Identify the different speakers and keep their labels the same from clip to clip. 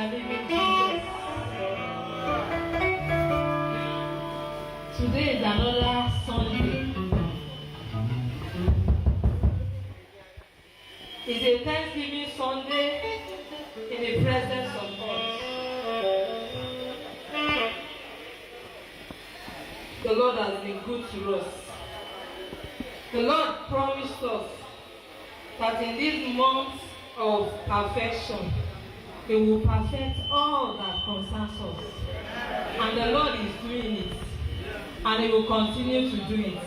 Speaker 1: the living Jesus. Today is another Sunday. It's a Thanksgiving Sunday in the presence of God. The Lord has been good to us. The Lord promised us that in this month of perfection, He will perfect all that concerns us. And the Lord is doing it. And He will continue to do it.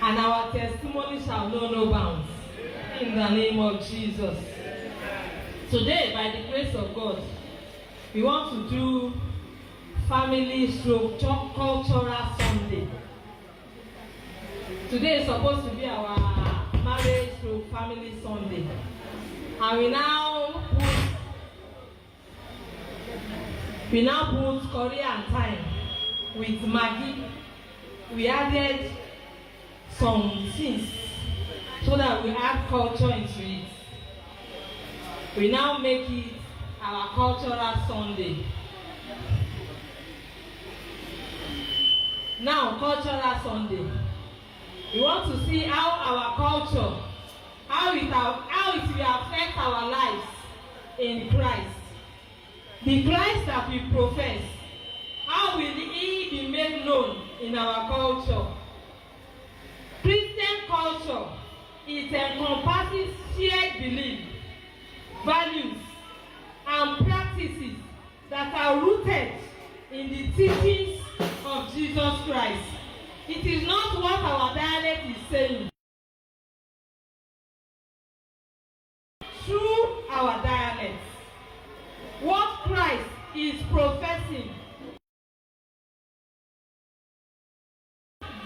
Speaker 1: And our testimony shall know no bounds. In the name of Jesus. Today, by the grace of God, we want to do family stroke cultural Sunday. Today is supposed to be our marriage stroke family Sunday. And we now put Korean time with Maggi. We added some things so that we add culture into it. We now make it our cultural Sunday. Now, cultural Sunday. We want to see how our culture, how it will affect our lives in Christ. The Christ that we profess, how will He be made known in our culture? Christian culture, it encompasses shared belief, values, and practices that are rooted in the teachings of Jesus Christ. It is not what our dialect is saying. Through our dialects, what Christ is professing.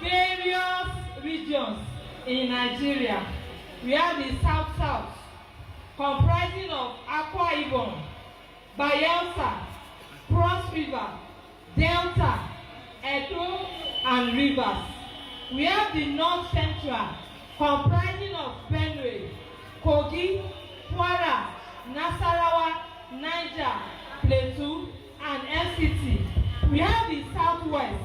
Speaker 1: Various regions in Nigeria. We have the South, comprising of Akwa Ibom, Bayelsa, Cross River, Delta, Edo, and Rivers. We have the North Central, comprising of Benue, Kogi, Kwara, Nasarawa, Niger, Plateau, and FCT. We have the Southwest,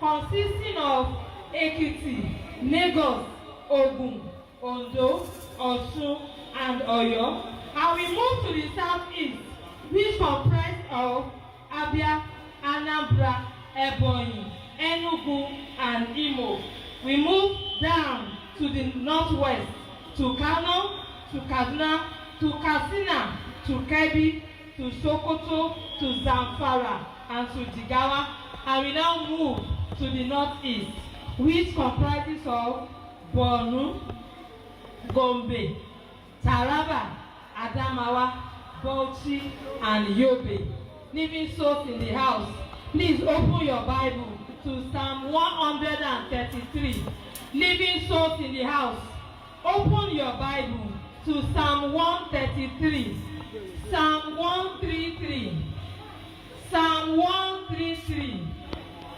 Speaker 1: consisting of Ekiti, Lagos, Ogun, Ondo, Osun, and Oyo. And we move to the Southeast, which comprises of Abia, Anambra, Ebonyi, Enugu, and Imo. We move down to the Northwest, to Kano, to Kaduna, to Katsina, to Kebbi, to Sokoto, to Zamfara, and to Jigawa. And we now move to the Northeast, which comprises of Borno, Gombe, Taraba, Adamawa, Bauchi, and Yobe. Living souls in the house, please open your Bible to Psalm 133. Living souls in the house, open your Bible to Psalm 133. Psalm 133. Psalm 133.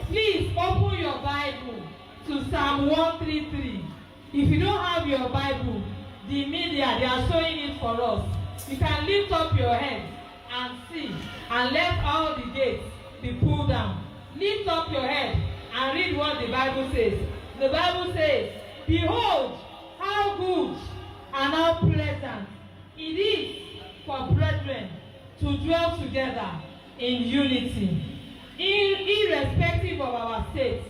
Speaker 1: Please open your Bible to Psalm 133. If you don't have your Bible, the media, they are showing it for us. You can lift up your head and see, and let all the gates be pulled down. Lift up your head and read what the Bible says. The Bible says, behold, how good and how pleasant it is for brethren to dwell together in unity, irrespective of our state,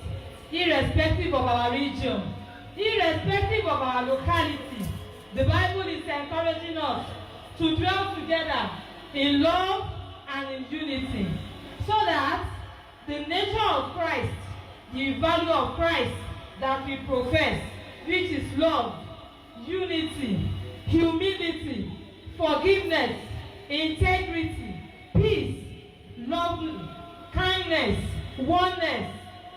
Speaker 1: irrespective of our region, irrespective of our locality. The Bible is encouraging us to dwell together in love and in unity, so that the nature of Christ, the value of Christ that we profess, which is love, unity, humility, forgiveness, integrity, peace, love, kindness, oneness,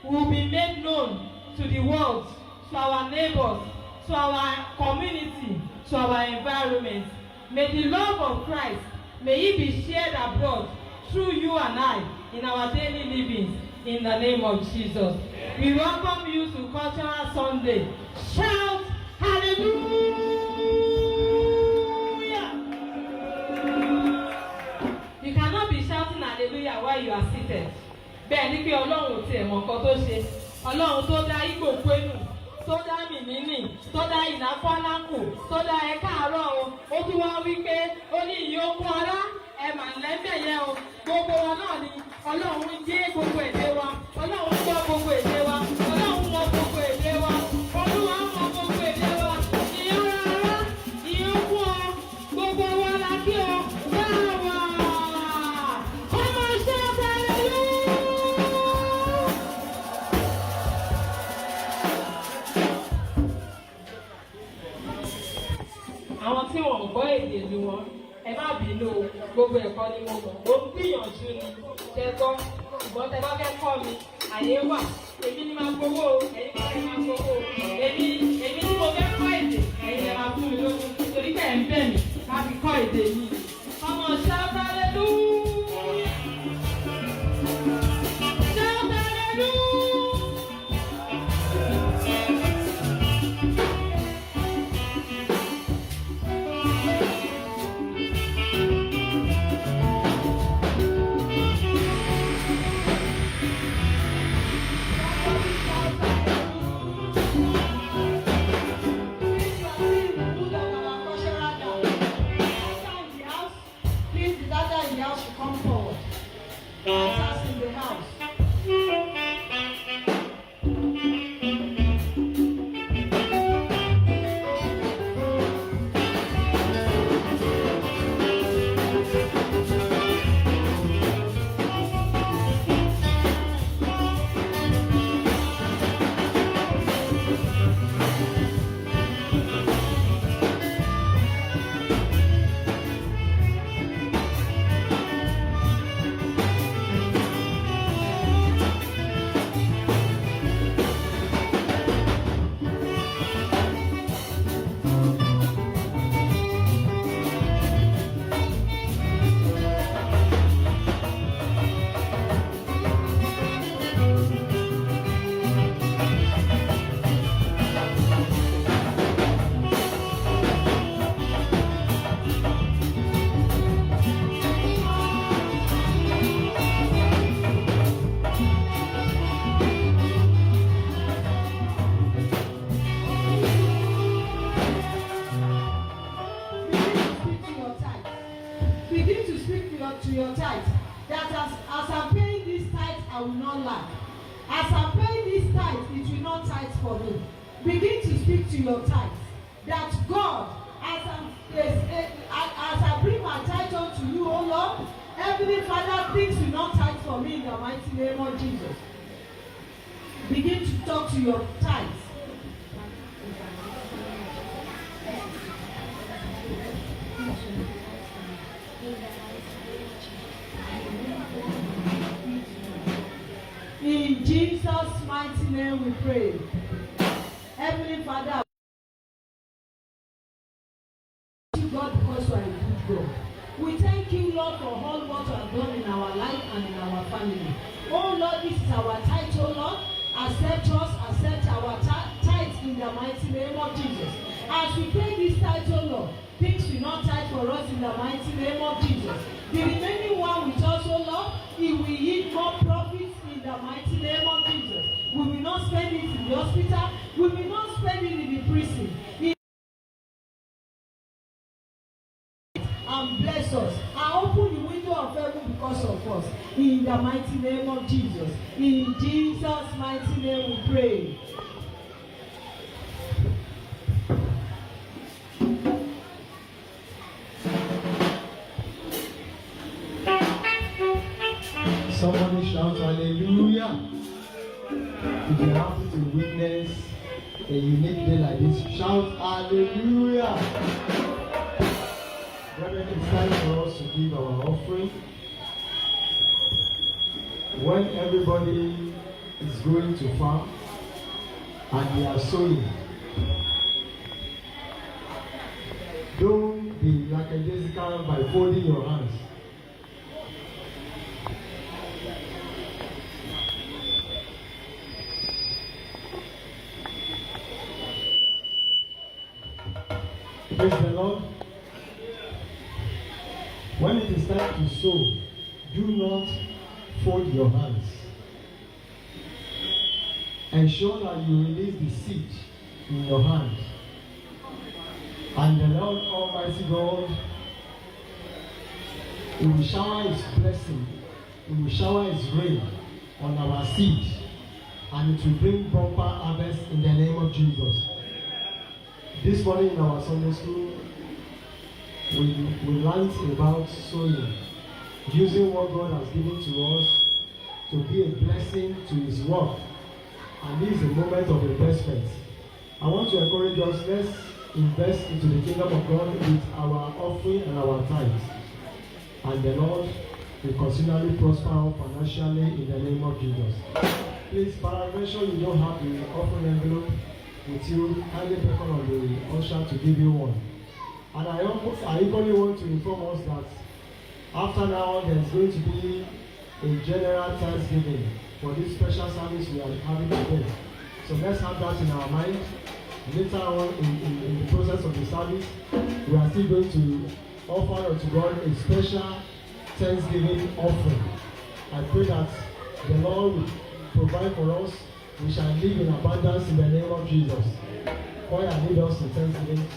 Speaker 1: will be made known to the world, to our neighbors, to our community, to our environment. May the love of Christ, may it be shared abroad through you and I in our daily living, in the name of Jesus. We welcome you to Cultural Sunday. Shout hallelujah! You cannot be are seated. Bẹ́ẹ̀ ni pé Ọlọ́run ò tiẹ̀ mọ̀ nǹkan tó ṣe. Ọlọ́run tó dá Igbo Kwenu, tó dá Mìnínì, tó dá Ìnáfánákù, tó dá ẹ káàárọ̀ o. Ó tún wá wí pé ó ní ìyókù ọlá ẹ̀mà lẹ́bẹ̀ yẹn o. Gbogbo wa náà ni Ọlọ́run jẹ́ gbogbo èdè wa. Ọlọ́run gbọ́ gbogbo èdè wa. Ọlọ́run mọ gbogbo èdè wa. Olúwa mọ gbogbo èdè wa. Ìyókù ọlá, ìyókù ọ, gbogbo wa la kí ọ. Báwa! Ọmọ ṣe bẹ̀rẹ̀ lé! Àwọn tí wọ́n gbọ́ èdè ni wọ́n, ẹ má bínú o, gbogbo ẹ̀kọ́ ni mo mọ̀, ó ń gbìyànjú ni, ṣe gbọ́, ṣùgbọ́n tẹ bá fẹ́ kọ́ mi, àyè wà, èmi ni máa gbowó o, ẹ̀yin máa máa gbowó o, èmi tí mo fẹ́ kọ́ èdè, ẹ̀yin lè máa fún mi lógún, torí pé ẹ̀ ń bẹ̀ mí láti kọ́ èdè yìí. Ọmọ ṣàbẹ̀lẹ̀lú. Ṣàbẹ̀lẹ̀lú. In Jesus' mighty name we pray. Heavenly Father, God, because you are a good God. We thank you, Lord, for all what you have done in our life and in our family. Oh Lord, this is our tithe, oh Lord. Accept us, accept our tithe in the mighty name of Jesus. As we pay this tithe, oh Lord, things will not tithe for us in the mighty name of Jesus. The remaining one with us, oh Lord, it will yield more profits in the mighty name of Jesus. We will not spend it in the hospital. We will not spend it in the prison. And bless us. And open the window of heaven because of us. In the mighty name of Jesus. In Jesus' mighty name we pray.
Speaker 2: Somebody shout hallelujah. If you're happy to witness a unique day like this, shout hallelujah. Brethren, it's time for us to give our offering. When everybody is going to farm and they are sowing, don't be lackadaisical by folding your hands. Praise the Lord. When it is time to sow, do not fold your hands. Ensure that you release the seed in your hand. And the Lord Almighty God, He will shower His blessing, He will shower His rain on our seed, and it will bring proper harvest in the name of Jesus. This morning in our Sunday school, we learned about sowing, using what God has given to us to be a blessing to His work. And this is a moment of investment. I want to encourage us, let's invest into the kingdom of God with our offering and our tithes. And the Lord will continually prosper financially in the name of Jesus. Please, peradventure you don't have the offering envelope with you, kindly beckon on the usher to give you one. And I equally want to inform us that after now there's going to be a general thanksgiving for this special service we are having today. So let's have that in our mind. Later on in the process of the service, we are still going to offer unto God a special thanksgiving offering. I pray that the Lord will provide for us. We shall live in abundance in the name of Jesus. Choir, lead us in thanksgiving.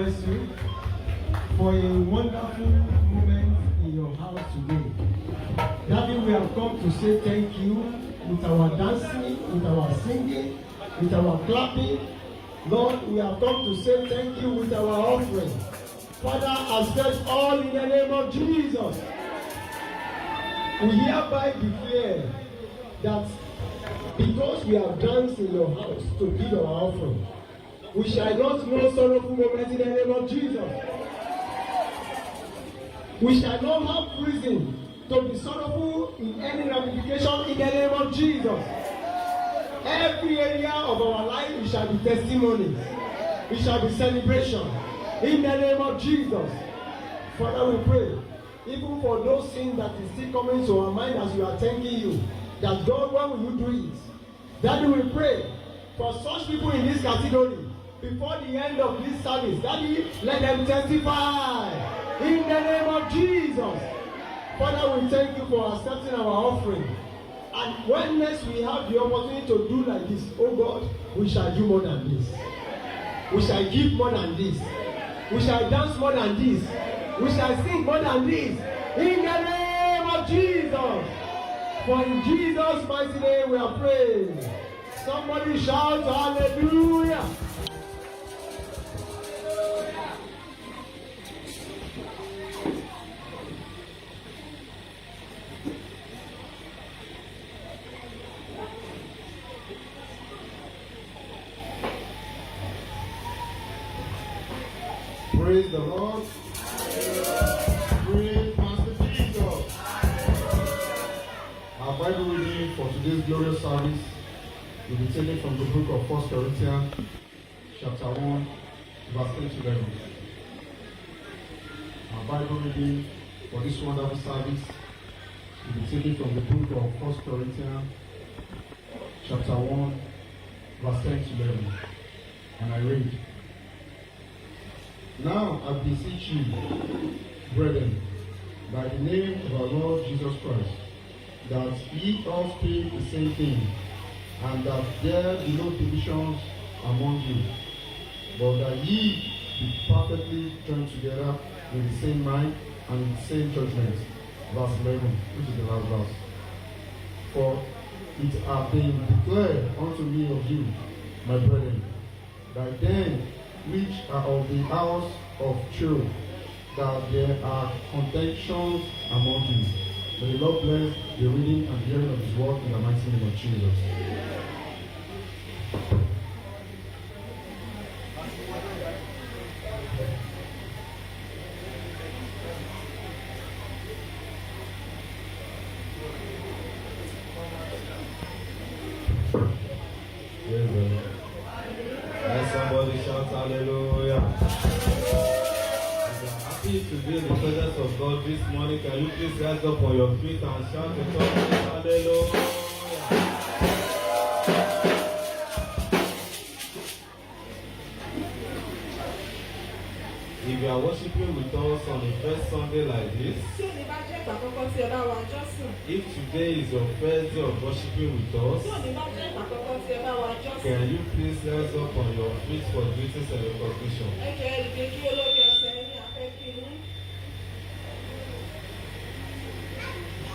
Speaker 2: bless you for a wonderful moment in your house today. Daddy, we have come to say thank you with our dancing, with our singing, with our clapping. Lord, we have come to say thank you with our offering. Father, accept all in the name of Jesus. We hereby declare that because we have danced in your house to give our offering, we shall not know sorrowful moments in the name of Jesus. We shall not have reason to be sorrowful in any ramification in the name of Jesus. Every area of our life, it shall be testimonies. It shall be celebration in the name of Jesus. Father, we pray, even for those things that is still coming to our mind as we are thanking you, that God, when will you do it? Daddy, we pray for such people in this category before the end of this service. Daddy, let them testify in the name of Jesus. Father, we thank you for accepting our offering. And when next we have the opportunity to do like this, oh God, we shall do more than this. We shall give more than this. We shall dance more than this. We shall sing more than this. In the name of Jesus. For in Jesus' mighty name we are praying. Somebody shout hallelujah.
Speaker 3: Praise the Lord. Praise Master Jesus. Our Bible reading for today's glorious service will be taken from the book of 1 Corinthians, chapter 1, verse 10 to 11. Our Bible reading for this wonderful service will be taken from the book of 1 Corinthians, chapter 1, verse 10 to 11. And I read, "Now I beseech you, brethren, by the name of our Lord Jesus Christ, that ye all speak the same thing, and that there be no divisions among you, but that ye be perfectly joined together with the same mind and in the same judgment." Verse 11, which is the last verse. "For it hath been declared unto me of you, my brethren, that them which are of the house of Chloe, that there are contentions among you." May the Lord bless the reading and hearing of His word in the mighty name of Jesus.
Speaker 4: Let somebody shout hallelujah. Happy to be in the presence of God this morning. Can you please rise up on your feet and shout the top hallelujah? If you are worshiping with us on the first Sunday like this, if today is your first day of worshiping with us, can you please rise up on your feet for greetings and recognition?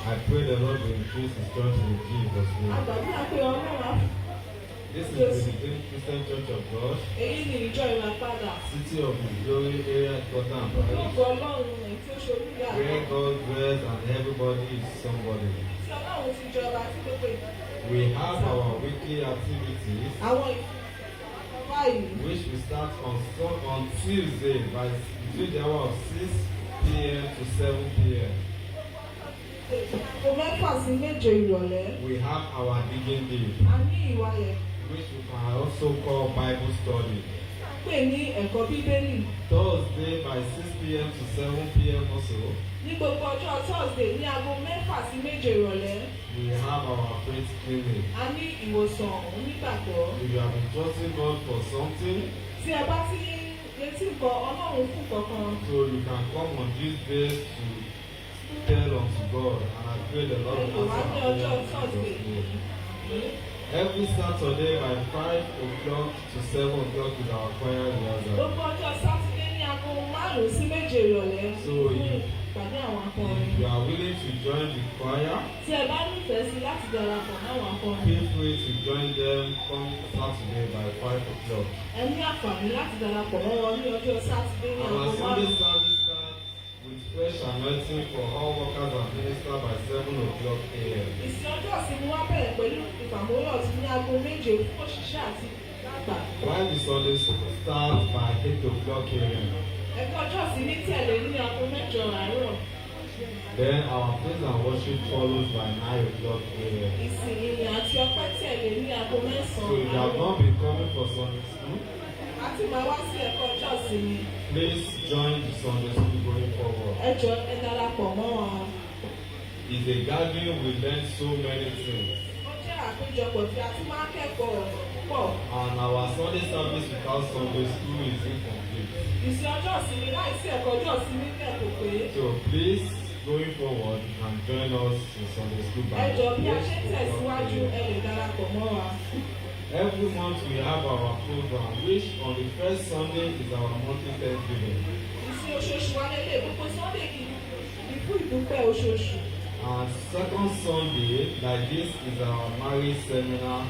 Speaker 4: I pray the Lord will increase His church in Jesus' name. This is the Bidemi Christian Church of God, City of His Glory, area headquarters and parish, where God dwells and everybody is somebody. We have our weekly activities, which we start on Tuesday between the hour of 6 p.m. to 7 p.m. We have our digging day, which we can also call Bible study. Thursday by 6 p.m. to 7 p.m. also. We have our faith clinic. If you have been trusting God for something, so you can come on these days to tell unto God, and I pray the Lord will answer our prayer. Every Saturday by 5 o'clock to 7 o'clock is our choir rehearsal. So if you are willing to join the choir, feel free to join them come Saturday by 5 o'clock. Our Sunday service starts with fresh anointing for all workers and ministers by 7 o'clock a.m. While the Sunday starts by 8 o'clock a.m. Then our praise and worship follows by 9 o'clock a.m. So if you have not been coming for Sunday school, please join the Sunday school going forward. It's a gathering we learn so many things. And our Sunday service without Sunday school is incomplete. So please, going forward, you can join us in Sunday school by every month we have our program, which on the first Sunday is our monthly Thanksgiving. And second Sunday, like this, is our marriage seminar.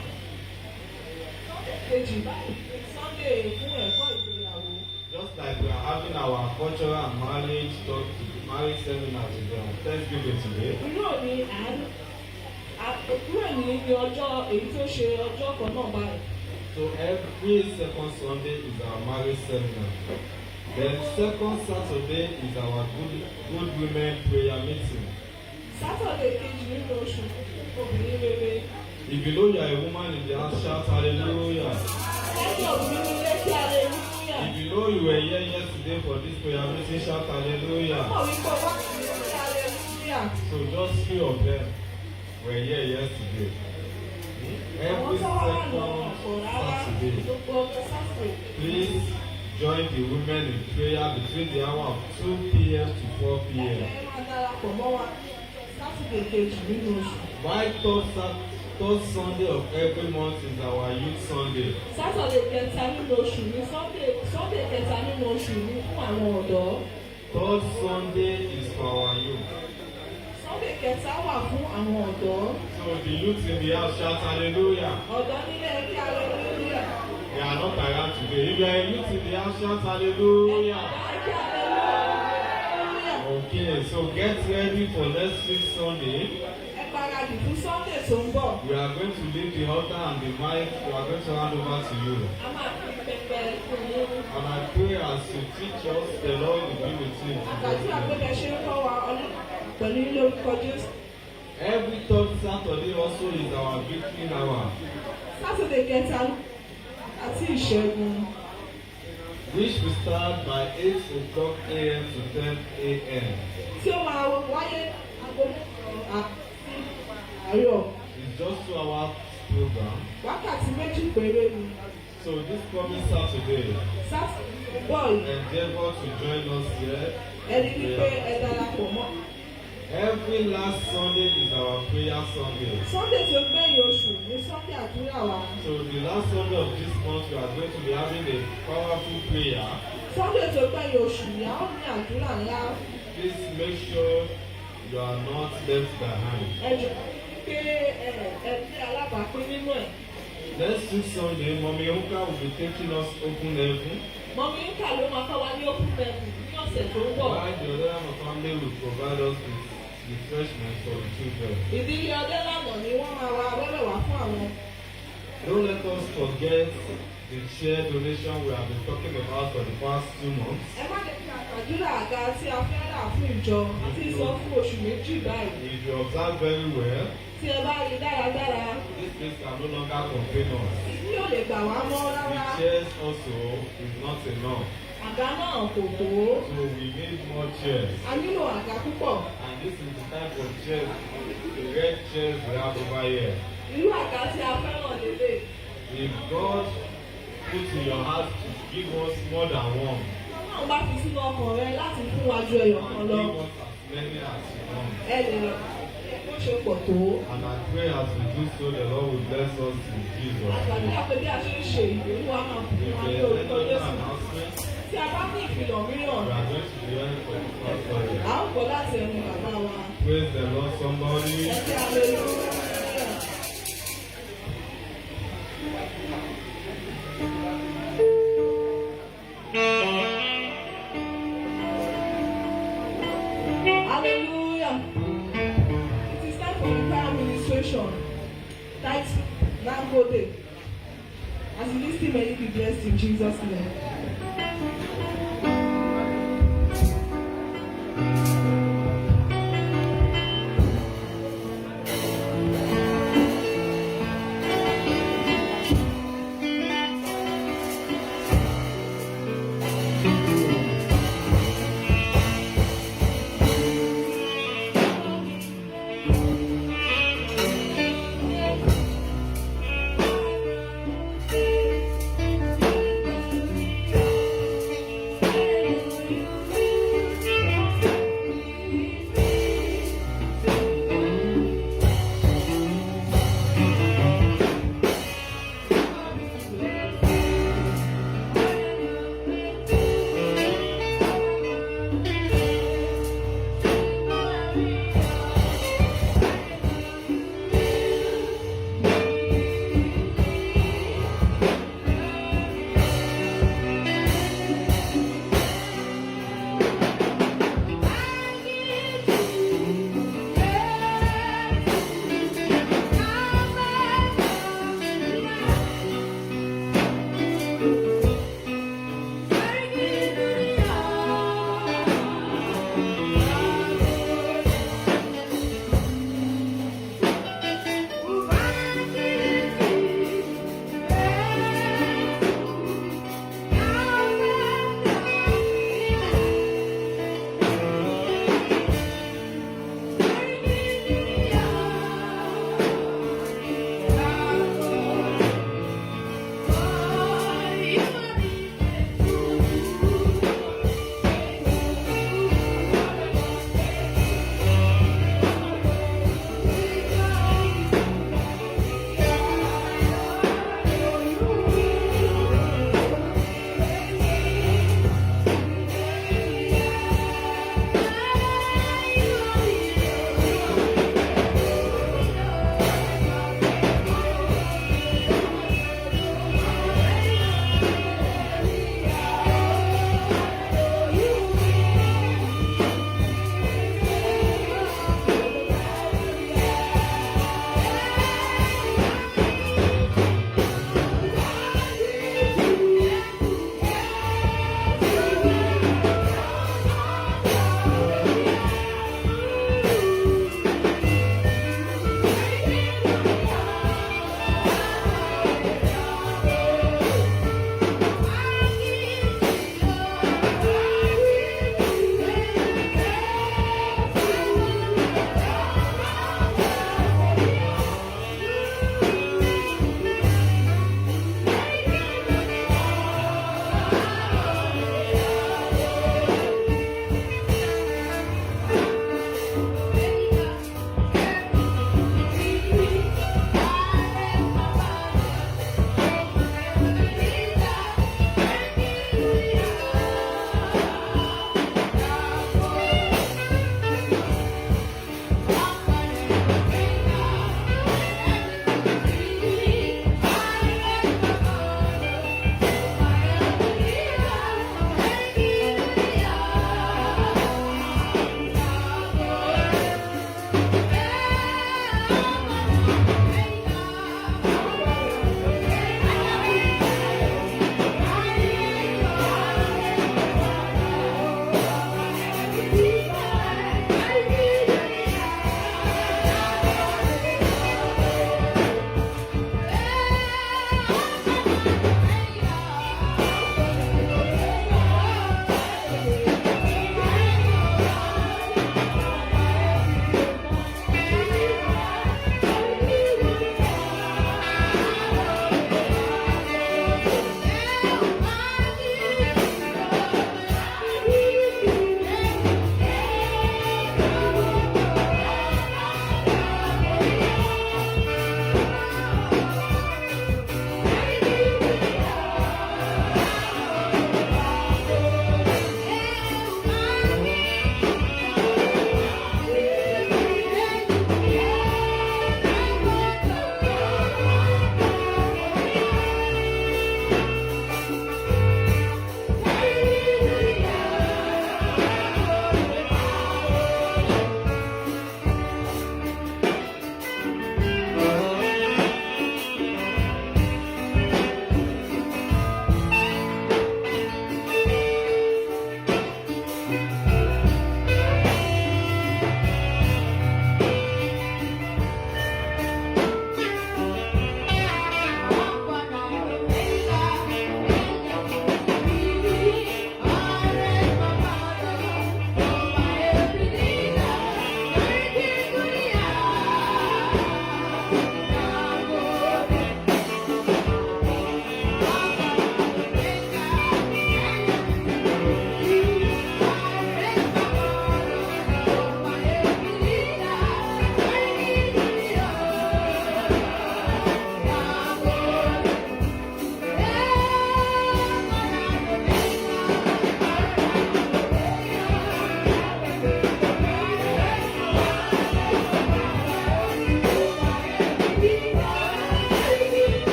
Speaker 4: Just like we are having our cultural and marriage talk, marriage seminar today on Thanksgiving today. So every second Sunday is our marriage seminar. Then second Saturday is our good women prayer meeting. If you know you are a woman in the house, shout hallelujah. If you know you were here yesterday for this prayer meeting, shout hallelujah. So just few of them were here yesterday. Every second Saturday, please join the women in prayer between the hour of 2 p.m. to 4 p.m. Why third Sunday of every month is our youth Sunday. Third Sunday is for our youth. So the youth in the house shout hallelujah. They are not around today. If you are a youth in the house, shout hallelujah. Okay, so get ready for next week Sunday. We are going to leave the altar and the mic. We are going to hand over to you. And I pray as you teach us, the Lord will be with you. Every third Saturday also is our victory hour. Which will start by 8 o'clock a.m. to 10 a.m. It's just 2 hours program. So this coming Saturday, endeavor to join us here. Every last Sunday is our prayer Sunday. So the last Sunday of this month, we are going to be having a powerful prayer. Please make sure you are not left behind. Next week Sunday, Mommy Oka will be taking us open heaven. While the other family will provide us with refreshment for the children. Don't let us forget the share donation we have been talking about for the past 2 months. If you observe very well, this place can no longer contain us. The chairs also is not enough. So we need more chairs. And this is the type of chairs, the red chairs we have over here. If God puts in your heart to give us more than one, give us as many as you want. And I pray as we do so, the Lord will bless us in Jesus' name. If there is any announcement,
Speaker 1: a bá ní ìfilọ̀ mìíràn.
Speaker 4: We are going to be hearing from the pastor.
Speaker 1: A ó gbọ́ láti ẹnu bàbá wa.
Speaker 4: Praise the Lord, somebody.
Speaker 1: Ẹ jẹ́ hallelujah. Hallelujah. It is time for the prayer ministration. Tithe now go there. As you listen, may you be blessed in Jesus' name.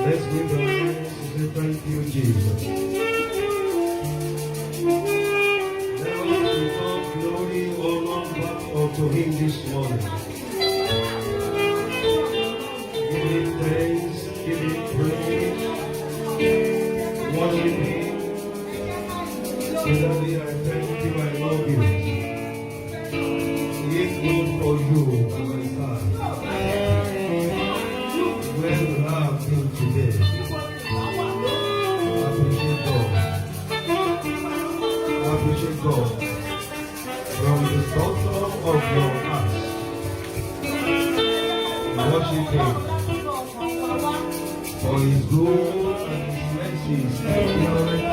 Speaker 5: Let's give our hands and say thank you, Jesus. Now we give glory, honor, back unto Him this morning. Give Him thanks, give Him praise, worship Him. Daddy, I thank you, I love you. He is good for you, my son. Where you have been today, appreciate God. Appreciate God. From the bottom of your heart, worship Him. For His good and His mercy is endureth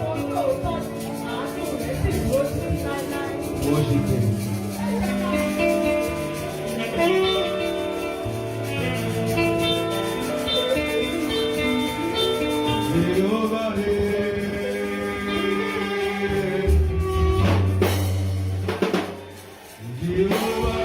Speaker 5: forever. Worship Him. Jehovah, Jehovah,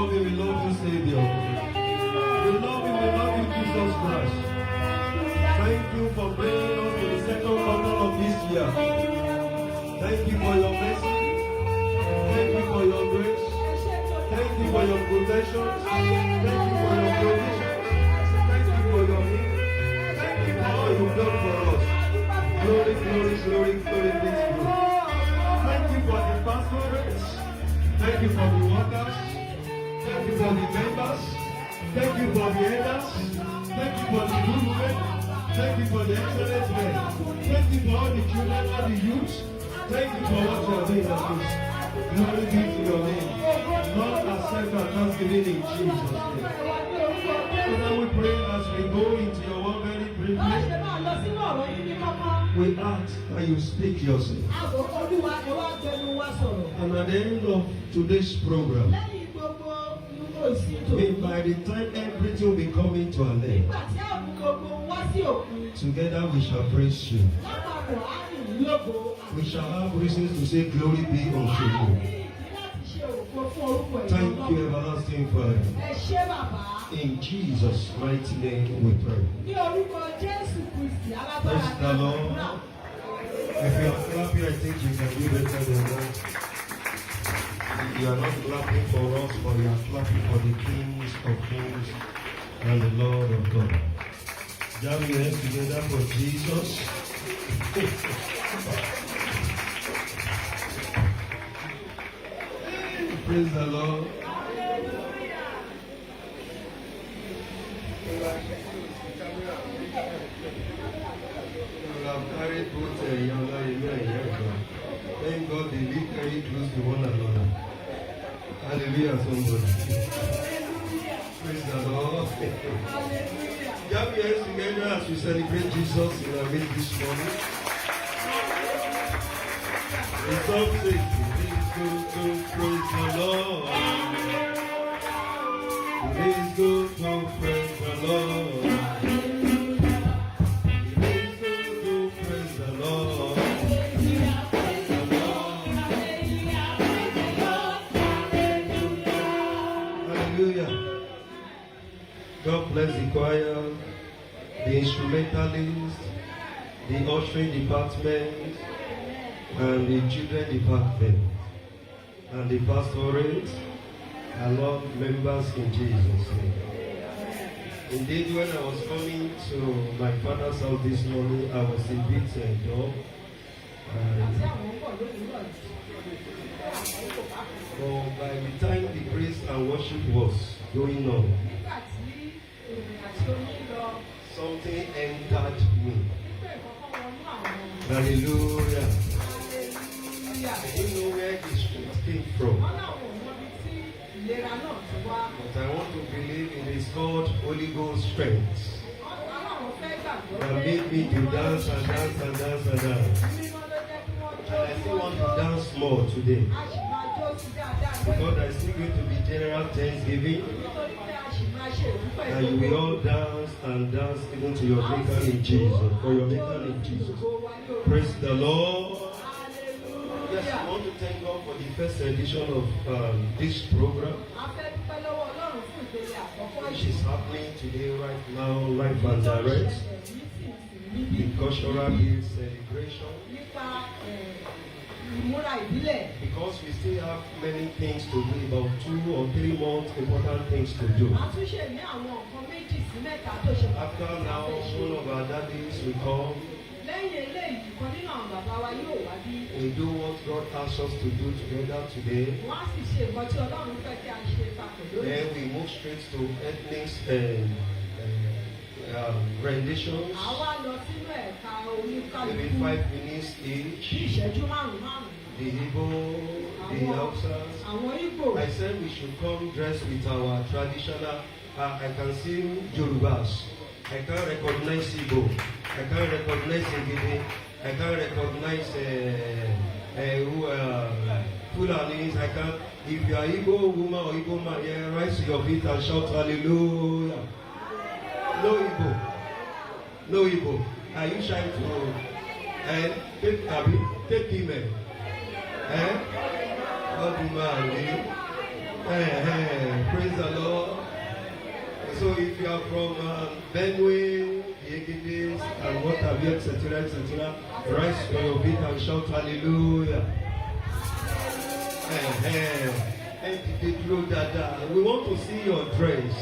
Speaker 5: love you, we love you, Savior. We love you, Jesus Christ. Thank you for bringing us to the second quarter of this year. Thank you for your mercy. Thank you for your grace. Thank you for your protection. Thank you for your provision. Thank you for your healing. Thank you for all you've done for us. Glory, glory, glory, glory, this you. Thank you for the pastorates. Thank you for the workers. Thank you for the members. Thank you for the elders. Thank you for the good women. Thank you for the excellent men. Thank you for all the children, all the youths. Thank you for what you are doing at this. Glory be to your name. Lord, accept our thanksgiving in Jesus' name. Father, we pray as we go into your word very briefly. We ask that you speak yourself. And at the end of today's program, by the time everything will be coming to an end, together we shall praise you. We shall have reasons to say glory be unto you. Thank you, everlasting Father. In Jesus' mighty name we pray. Praise the Lord. If you are clapping, I think you can do better than that. You are not clapping for us, but you are clapping for the kings of kings and the Lord of God. Jam your hands together for Jesus. Praise the Lord. We have carried both Yala and Yaga. Thank God they live very close to one another. Hallelujah, somebody. Praise the Lord. Jam your hands together as we celebrate Jesus in our midst this morning. The song says, it is good to praise the Lord. It is good to praise the Lord. It is good to praise the Lord. Hallelujah. God bless the choir, the instrumentalists, the ushering department, and the children department, and the pastorate, and all members in Jesus' name. Indeed, when I was coming to my father's house this morning, I was a bit dull. But by the time the praise and worship was going on, something entered me. Hallelujah. I don't know where the strength came from. But I want to believe it is called Holy Ghost strength. That made me to dance and dance and dance and dance. And I still want to dance more today. Because I still going to be general thanksgiving. And you will all dance and dance even to your maker in Jesus. For your maker in Jesus. Praise the Lord. Yes, I want to thank God for the first edition of this program. Which is happening today, right now, live and direct. The cultural celebration. Because we still have many things to do, about 2 or 3 more important things to do. After now, one of our daddies will come. We do what God asks us to do together today. Then we move straight to ethnics and renditions. Maybe 5 minutes each. The Igbo, the Hausas. I said we should come dressed with our traditional. I can see Yorubas. I can't recognize Igbo. I can't recognize Egede. I can't recognize Fulanis. I can't. If you are Igbo woman or Igbo man, yeah, rise to your feet and shout hallelujah. No Igbo. No Igbo. Are you shy to? And take him. What do man? Praise the Lord. So if you are from Benue, Yegides, and what have you, etc., rise to your feet and shout hallelujah. We want to see your dress.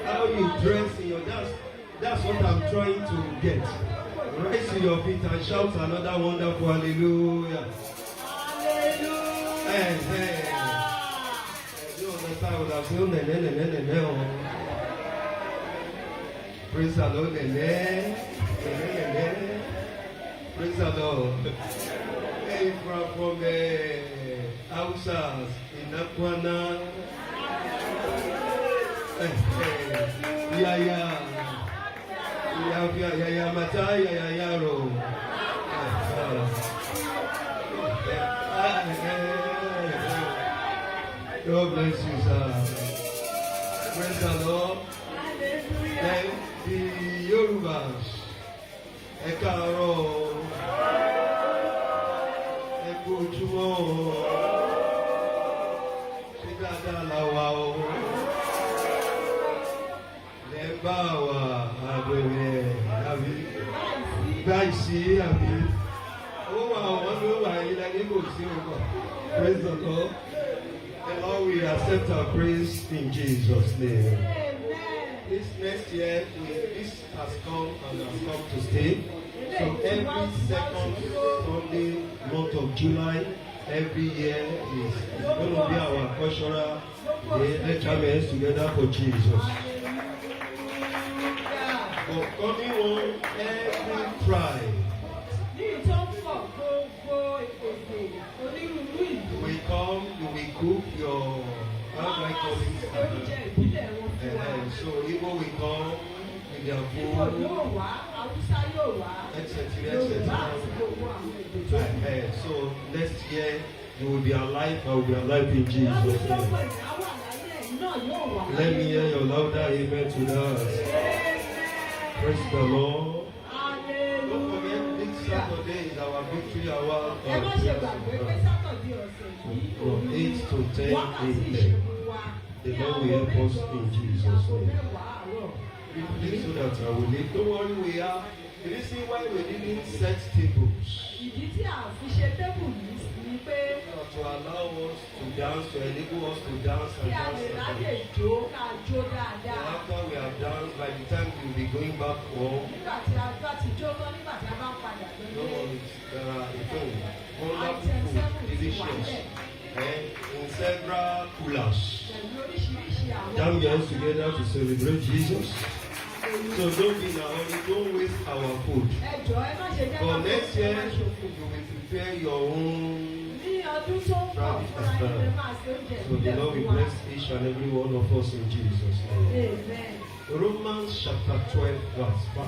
Speaker 5: How you dress in your that's what I'm trying to get. Rise to your feet and shout another wonderful hallelujah. Hallelujah. You understand what I'm saying? Praise the Lord. Praise the Lord. Hey, from the Hausas in Akwana. God bless you, sir. Praise the Lord. Then the Yorubas, Ekaro, Ekuchumo, Shidadalawao, Lebawa, Abeni, Baisi, Abi. Oh, praise the Lord. And Lord, we accept our praise in Jesus' name. This next year, this has come and has come to stay. So every second Sunday, month of July, every year is going to be our cultural day. Let's have hands together for Jesus. For coming on every tribe, we come, we cook your, how do I call it? So Igbo will come with their food, etc. So next year you will be alive, I will be alive in Jesus' name. Let me hear your louder amen to that. Praise the Lord. Don't forget, this Saturday is our victory hour from 8 to 10 a.m. The Lord will help us in Jesus' name. We so that I will leave. Don't worry, we are. The reason why we didn't set tables to allow us to dance, to enable us to dance and dance. After we have danced, by the time we will be going back home, there are wonderful food, delicious, in several coolers. Jam your hands together to celebrate Jesus. So don't be in a hurry, don't waste our food. For next year, you will prepare your own. So the Lord will bless each and every one of us in Jesus' name. Amen. Romans chapter 12, verse 5.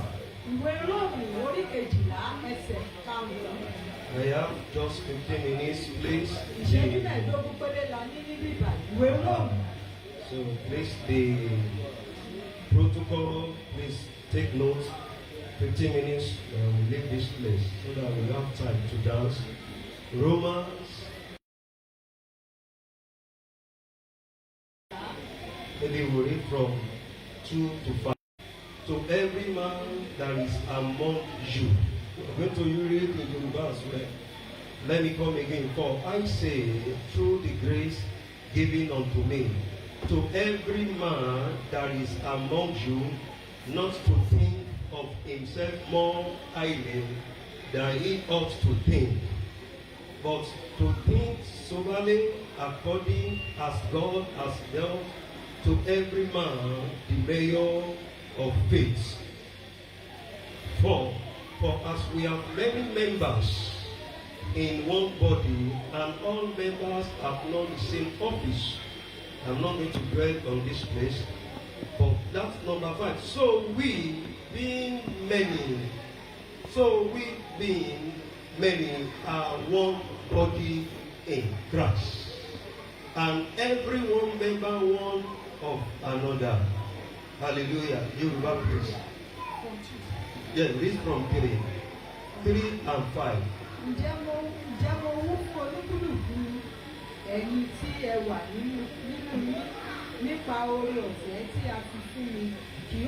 Speaker 5: I have just 15 minutes, please. So please, the protocol, please take notes. 15 minutes, we leave this place so that we have time to dance. Romans. Maybe we read from 2 to 5. To every man that is among you. I'm going to read in Yoruba as well. Let me come again. For I say, through the grace given unto me, to every man that is among you, not to think of himself more highly than he ought to think, but to think soberly according as God has dealt to every man the measure of faith. For as we have many members in one body, and all members have not the same office, I'm not going to dwell on this place, but that's number 5. So we being many are one body in Christ, and every one member one of another. Hallelujah. Yoruba, please. Yeah, read from 3 and 5.
Speaker 1: Ẹ̀yin tí ẹ wà nínú mi nípa oore ọ̀fẹ́ tí a fi fún mi kí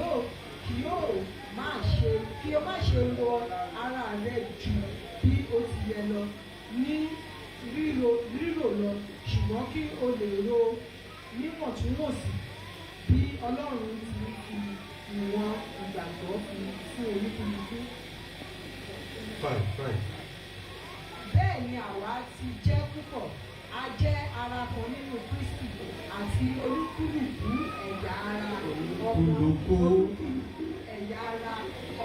Speaker 1: o má ṣe rọ ara rẹ jù bí ó ti yẹ lọ ní rírò lọ ṣùgbọ́n kí o lè ro níwọ̀ntúnwọ̀nsì bí Ọlọ́run ti fi ìwọ̀n ìgbàgbọ́ fún olúkúlùkù.
Speaker 5: Fine.
Speaker 1: Bẹ́ẹ̀ ni àwa ti jẹ́ púpọ̀, a jẹ́ ara kan nínú Kristi àti olúkúlùkù ẹ̀yà ara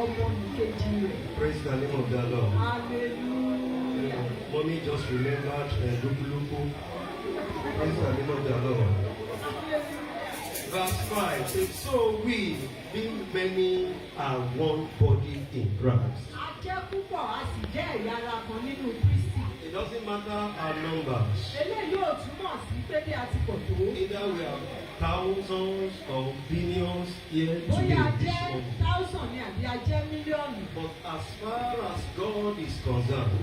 Speaker 1: ọmọ nìkejì rẹ̀.
Speaker 5: Praise the name of the Lord.
Speaker 1: Hallelujah.
Speaker 5: Mommy just remembered Lukuluku. Praise the name of the Lord. Verse 5 says, so we, being many, are one body in Christ.
Speaker 1: A jẹ́ púpọ̀, a sì jẹ́ ẹ̀yà ara kan nínú Kristi.
Speaker 5: It doesn't matter our numbers.
Speaker 1: Eléyìí ò túmọ̀ sí pé bí a ti pọ̀ tó.
Speaker 5: Either we have thousands or billions here
Speaker 1: Bóyá a
Speaker 5: today.
Speaker 1: jẹ́ thousand ni àbí a jẹ́ mílíọ̀nù.
Speaker 5: But as far as God is concerned,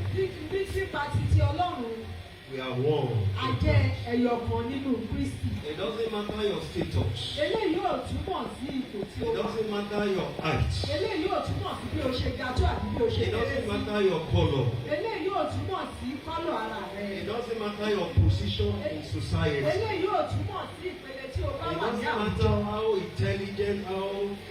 Speaker 1: Bí sípa titi Ọlọ́run,
Speaker 5: we are one.
Speaker 1: a jẹ́ ẹyọ kan nínú Kristi.
Speaker 5: It doesn't matter your status.
Speaker 1: Eléyìí ò túmọ̀ sí ipò tí
Speaker 5: It
Speaker 1: o wà.
Speaker 5: doesn't matter your height.
Speaker 1: Eléyìí ò túmọ̀ sí bí o ṣe ga tó àbí bí o ṣe
Speaker 5: It
Speaker 1: kéré
Speaker 5: doesn't
Speaker 1: sí.
Speaker 5: matter your color.
Speaker 1: Eléyìí ò túmọ̀ sí kọ́lọ̀ ara
Speaker 5: It
Speaker 1: rẹ̀.
Speaker 5: doesn't matter your position in society.
Speaker 1: Eléyìí ò túmọ̀ sí ìpele tí o bá
Speaker 5: It
Speaker 1: wà ní
Speaker 5: doesn't
Speaker 1: àwùjọ.
Speaker 5: matter how intelligent, how